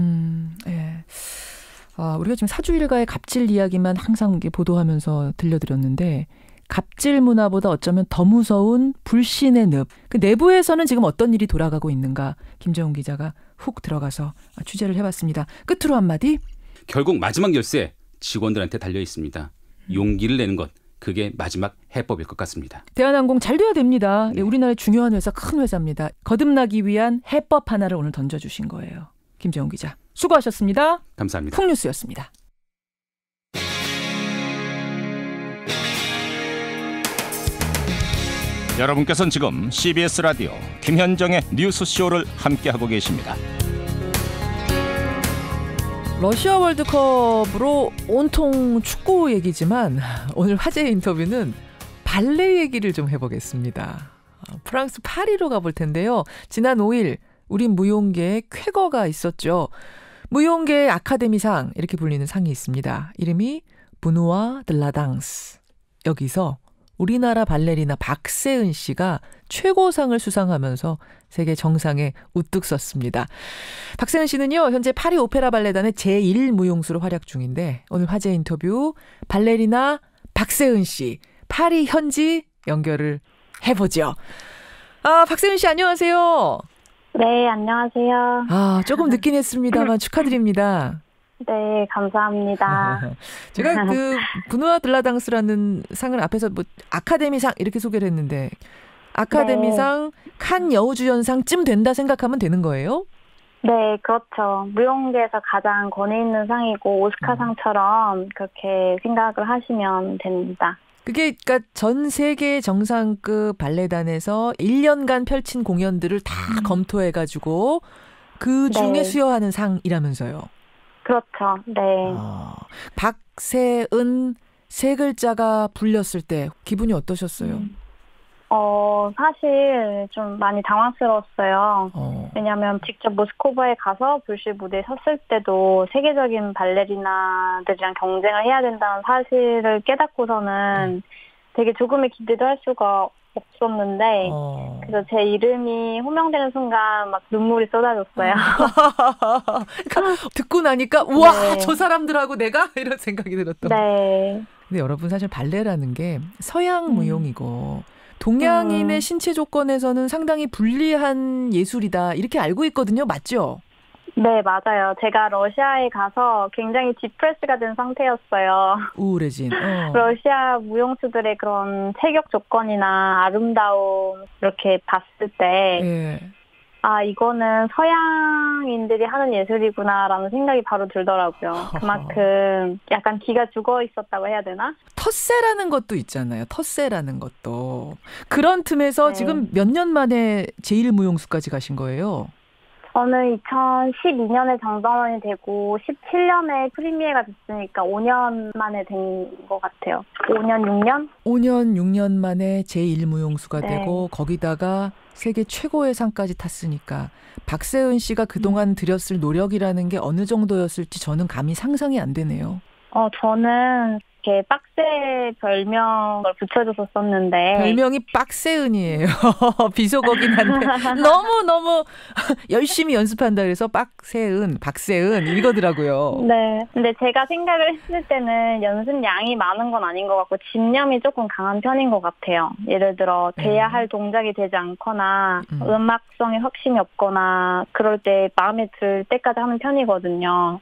우리가 지금 사주 일가의 갑질 이야기만 항상 보도하면서 들려드렸는데 갑질 문화보다 어쩌면 더 무서운 불신의 늪. 그 내부에서는 지금 어떤 일이 돌아가고 있는가 김재훈 기자가 훅 들어가서 취재를 해봤습니다. 끝으로 한마디. 결국 마지막 열쇠 직원들한테 달려 있습니다. 용기를 내는 것. 그게 마지막 해법일 것 같습니다. 대한항공 잘 돼야 됩니다. 우리나라의 중요한 회사, 큰 회사입니다. 거듭나기 위한 해법 하나를 오늘 던져주신 거예요. 김재훈 기자 수고하셨습니다. 감사합니다. 풍뉴스였습니다. 여러분께서는 지금 CBS 라디오 김현정의 뉴스쇼를 함께하고 계십니다. 러시아 월드컵으로 온통 축구 얘기지만 오늘 화제의 인터뷰는 발레 얘기를 좀 해보겠습니다. 프랑스 파리로 가볼 텐데요. 지난 5일 우리 무용계에 쾌거가 있었죠. 무용계의 아카데미상 이렇게 불리는 상이 있습니다. 이름이 부누아 들라당스. 여기서 우리나라 발레리나 박세은 씨가 최고상을 수상하면서 세계 정상에 우뚝 섰습니다. 박세은 씨는요, 현재 파리 오페라 발레단의 제1무용수로 활약 중인데 오늘 화제 인터뷰 발레리나 박세은 씨, 파리 현지 연결을 해보죠. 박세은 씨 안녕하세요. 네, 안녕하세요. 조금 늦긴 했습니다만 축하드립니다. 네, 감사합니다. 제가 그 부누아 들라당스라는 상을 앞에서 뭐 아카데미상 이렇게 소개를 했는데 아카데미상 칸 여우주연상쯤 된다 생각하면 되는 거예요? 네, 그렇죠. 무용계에서 가장 권위 있는 상이고 오스카상처럼 그렇게 생각을 하시면 됩니다. 그게 그러니까 전 세계 정상급 발레단에서 1년간 펼친 공연들을 다 검토해가지고 그 중에 수여하는 상이라면서요. 그렇죠. 네. 박세은 세 글자가 불렸을 때 기분이 어떠셨어요? 사실 좀 많이 당황스러웠어요. 왜냐하면 직접 모스크바에 가서 불실 무대에 섰을 때도 세계적인 발레리나들이랑 경쟁을 해야 된다는 사실을 깨닫고서는 되게 조금의 기대도 할 수가 없었는데 그래서 제 이름이 호명되는 순간 막 눈물이 쏟아졌어요. 그러니까 듣고 나니까 우와 저 사람들하고 내가 이런 생각이 들었던. 네. 근데 여러분 사실 발레라는 게 서양 무용이고 동양인의 신체 조건에서는 상당히 불리한 예술이다 이렇게 알고 있거든요. 맞죠? 네, 맞아요. 제가 러시아에 가서 굉장히 디프레스가 된 상태였어요. 우울해진. 러시아 무용수들의 그런 체격 조건이나 아름다움 이렇게 봤을 때 이거는 서양인들이 하는 예술이구나라는 생각이 바로 들더라고요. 그만큼 약간 기가 죽어 있었다고 해야 되나? 텃세라는 것도 있잖아요. 텃세라는 것도. 그런 틈에서 지금 몇 년 만에 제1무용수까지 가신 거예요? 저는 2012년에 정선원이 되고 17년에 프리미에가 됐으니까 5년 만에 된 것 같아요. 5년, 6년? 5년, 6년 만에 제1무용수가 되고 거기다가 세계 최고의 상까지 탔으니까 박세은 씨가 그동안 들였을 노력이라는 게 어느 정도였을지 저는 감히 상상이 안 되네요. 저는 이렇게 빡세 별명을 붙여줬었는데 별명이 빡세은이에요. 비속어긴 한데 너무 열심히 연습한다 그래서 빡세은, 박세은 이거더라고요. 네. 근데 제가 생각을 했을 때는 연습량이 많은 건 아닌 것 같고 집념이 조금 강한 편인 것 같아요. 예를 들어 돼야 할 동작이 되지 않거나 음악성에 확신이 없거나 그럴 때 마음에 들 때까지 하는 편이거든요.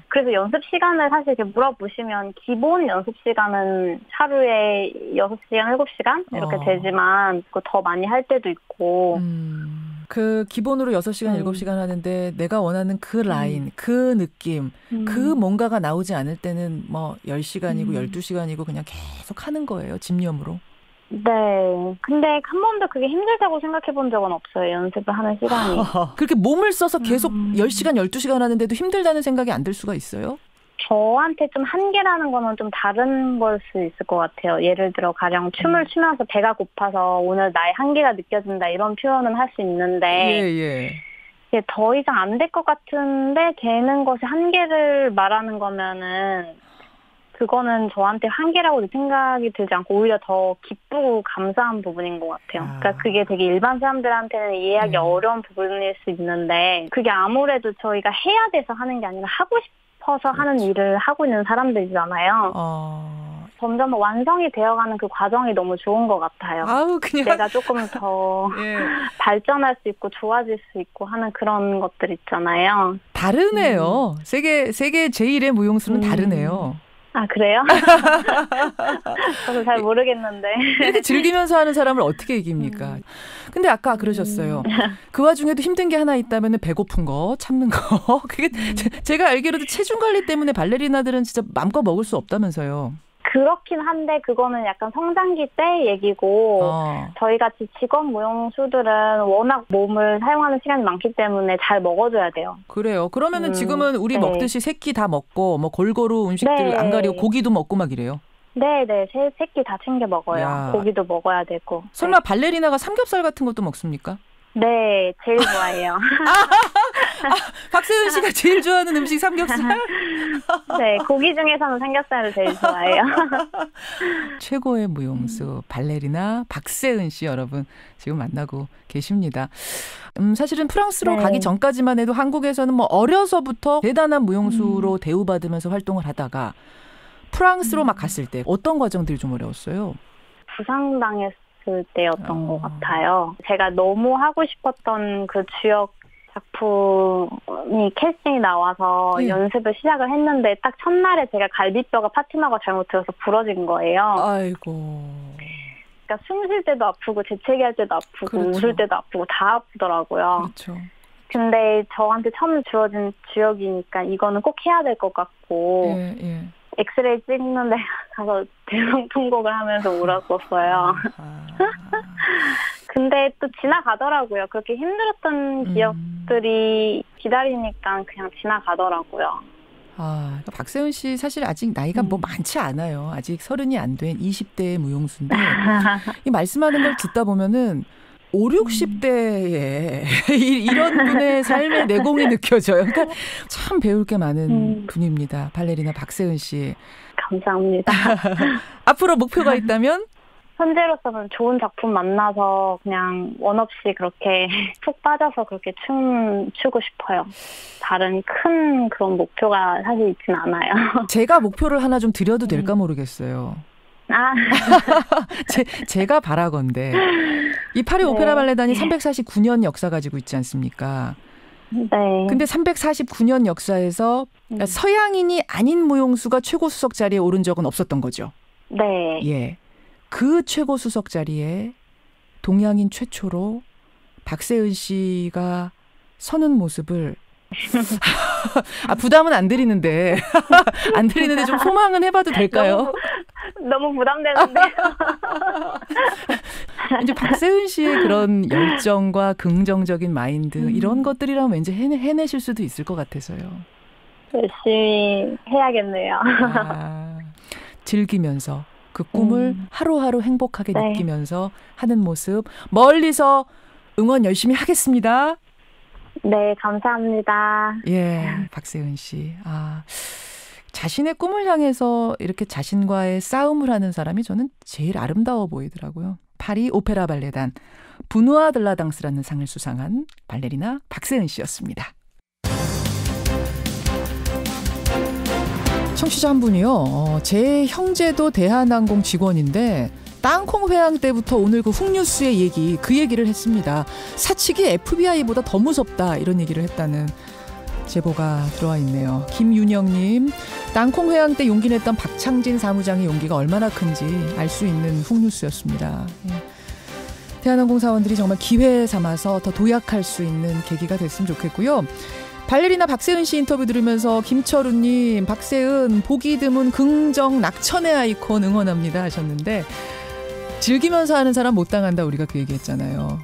그래서 연습 시간을 사실 이렇게 물어보시면 기본 연습 시간은 하루에 6시간, 7시간 이렇게 되지만 더 많이 할 때도 있고 그 기본으로 6시간, 7시간 하는데 내가 원하는 그 라인, 그 느낌, 그 뭔가가 나오지 않을 때는 뭐 10시간이고 12시간이고 그냥 계속 하는 거예요. 집념으로. 네. 근데 한 번도 그게 힘들다고 생각해 본 적은 없어요. 연습을 하는 시간이. 그렇게 몸을 써서 계속 10시간, 12시간 하는데도 힘들다는 생각이 안 들 수가 있어요? 저한테 좀 한계라는 거는 좀 다른 걸 수 있을 것 같아요. 예를 들어 가령 춤을 추면서 배가 고파서 오늘 나의 한계가 느껴진다 이런 표현은 할 수 있는데 이게 더 이상 안 될 것 같은데 되는 것이 한계를 말하는 거면은 그거는 저한테 한계라고 생각이 들지 않고 오히려 더 기쁘고 감사한 부분인 것 같아요. 그러니까 그게 되게 일반 사람들한테는 이해하기 어려운 부분일 수 있는데 그게 아무래도 저희가 해야 돼서 하는 게 아니라 하고 싶어서 하는 일을 하고 있는 사람들이잖아요. 점점 완성이 되어가는 그 과정이 너무 좋은 것 같아요. 내가 조금 더 발전할 수 있고 좋아질 수 있고 하는 그런 것들 있잖아요. 다르네요. 세계 제1의 무용수는 다르네요. 아, 그래요? 저도 잘 모르겠는데. 이렇게 즐기면서 하는 사람을 어떻게 이깁니까? 근데 아까 그러셨어요. 그 와중에도 힘든 게 하나 있다면 배고픈 거, 참는 거. 그게 제가 알기로도 체중 관리 때문에 발레리나들은 진짜 마음껏 먹을 수 없다면서요. 그렇긴 한데 그거는 약간 성장기 때 얘기고 저희같이 직업 무용수들은 워낙 몸을 사용하는 시간이 많기 때문에 잘 먹어줘야 돼요. 그래요. 그러면은 지금은 우리 먹듯이 세 끼 다 먹고 뭐 골고루 음식들 안 가리고 고기도 먹고 막 이래요. 네네. 세 끼 다 챙겨 먹어요. 고기도 먹어야 되고. 설마 발레리나가 삼겹살 같은 것도 먹습니까? 네, 제일 좋아해요. 박세은 씨가 제일 좋아하는 음식 삼겹살? 네, 고기 중에서는 삼겹살을 제일 좋아해요. 최고의 무용수 발레리나 박세은 씨 여러분 지금 만나고 계십니다. 사실은 프랑스로 가기 전까지만 해도 한국에서는 뭐 어려서부터 대단한 무용수로 대우받으면서 활동을 하다가 프랑스로 막 갔을 때 어떤 과정들이 좀 어려웠어요? 부상당했을 어렸을 때였던 것 같아요. 제가 너무 하고 싶었던 그 주역 작품이 캐스팅이 나와서 연습을 시작을 했는데 딱 첫날에 제가 갈비뼈가 파트너가 잘못되어서 부러진 거예요. 아이고. 그러니까 숨 쉴 때도 아프고 재채기할 때도 아프고 그렇죠. 웃을 때도 아프고 다 아프더라고요. 그렇죠. 근데 저한테 처음 주어진 주역이니까 이거는 꼭 해야 될 것 같고 엑스레이 찍는데 가서 대성통곡을 하면서 울었었어요. 근데 또 지나가더라고요. 그렇게 힘들었던 기억들이 기다리니까 그냥 지나가더라고요. 박세은 씨 사실 아직 나이가 뭐 많지 않아요. 아직 30이 안 된 20대의 무용수인데 이 말씀하는 걸 듣다 보면은 5, 60대에 이런 분의 삶의 내공이 느껴져요. 그러니까 참 배울 게 많은 분입니다. 발레리나 박세은 씨. 감사합니다. 앞으로 목표가 있다면? 현재로서는 좋은 작품 만나서 그냥 원 없이 그렇게 푹 빠져서 그렇게 추고 싶어요. 다른 큰 그런 목표가 사실 있진 않아요. 제가 목표를 하나 좀 드려도 될까 모르겠어요. 제가 바라건대 이 파리 오페라 발레단이 349년 역사 가지고 있지 않습니까? 네. 근데 349년 역사에서 서양인이 아닌 무용수가 최고 수석 자리에 오른 적은 없었던 거죠. 네. 예. 그 최고 수석 자리에 동양인 최초로 박세은 씨가 서는 모습을 부담은 안 드리는데 좀 소망은 해봐도 될까요? 너무 부담되는데. 이제 박세은 씨의 그런 열정과 긍정적인 마인드 이런 것들이라면 왠지 해내실 수도 있을 것 같아서요. 열심히 해야겠네요. 즐기면서 그 꿈을 하루하루 행복하게 느끼면서 하는 모습 멀리서 응원 열심히 하겠습니다. 네, 감사합니다. 예, 박세은 씨. 자신의 꿈을 향해서 이렇게 자신과의 싸움을 하는 사람이 저는 제일 아름다워 보이더라고요. 파리 오페라 발레단 부누아 들라당스라는 상을 수상한 발레리나 박세은 씨였습니다. 청취자 한 분이요. 제 형제도 대한항공 직원인데 땅콩 회항 때부터 오늘 그 훅뉴스의 얘기, 그 얘기를 했습니다. 사측이 FBI보다 더 무섭다 이런 얘기를 했다는 제보가 들어와 있네요. 김윤영님, 땅콩 회항 때 용기 냈던 박창진 사무장의 용기가 얼마나 큰지 알 수 있는 훅뉴스였습니다. 대한항공 사원들이 정말 기회 삼아서 더 도약할 수 있는 계기가 됐으면 좋겠고요. 발레리나 박세은 씨 인터뷰 들으면서 김철우님, 박세은 보기 드문 긍정 낙천의 아이콘 응원합니다 하셨는데 즐기면서 하는 사람 못 당한다 우리가 그 얘기했잖아요.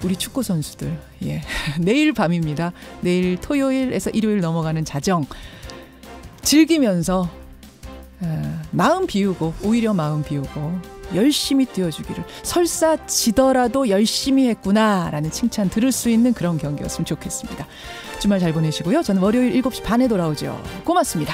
우리 축구 선수들 내일 밤입니다. 내일 토요일에서 일요일 넘어가는 자정 즐기면서 마음 비우고 오히려 마음 비우고 열심히 뛰어주기를 설사 지더라도 열심히 했구나라는 칭찬 들을 수 있는 그런 경기였으면 좋겠습니다. 주말 잘 보내시고요. 저는 월요일 7시 반에 돌아오죠. 고맙습니다.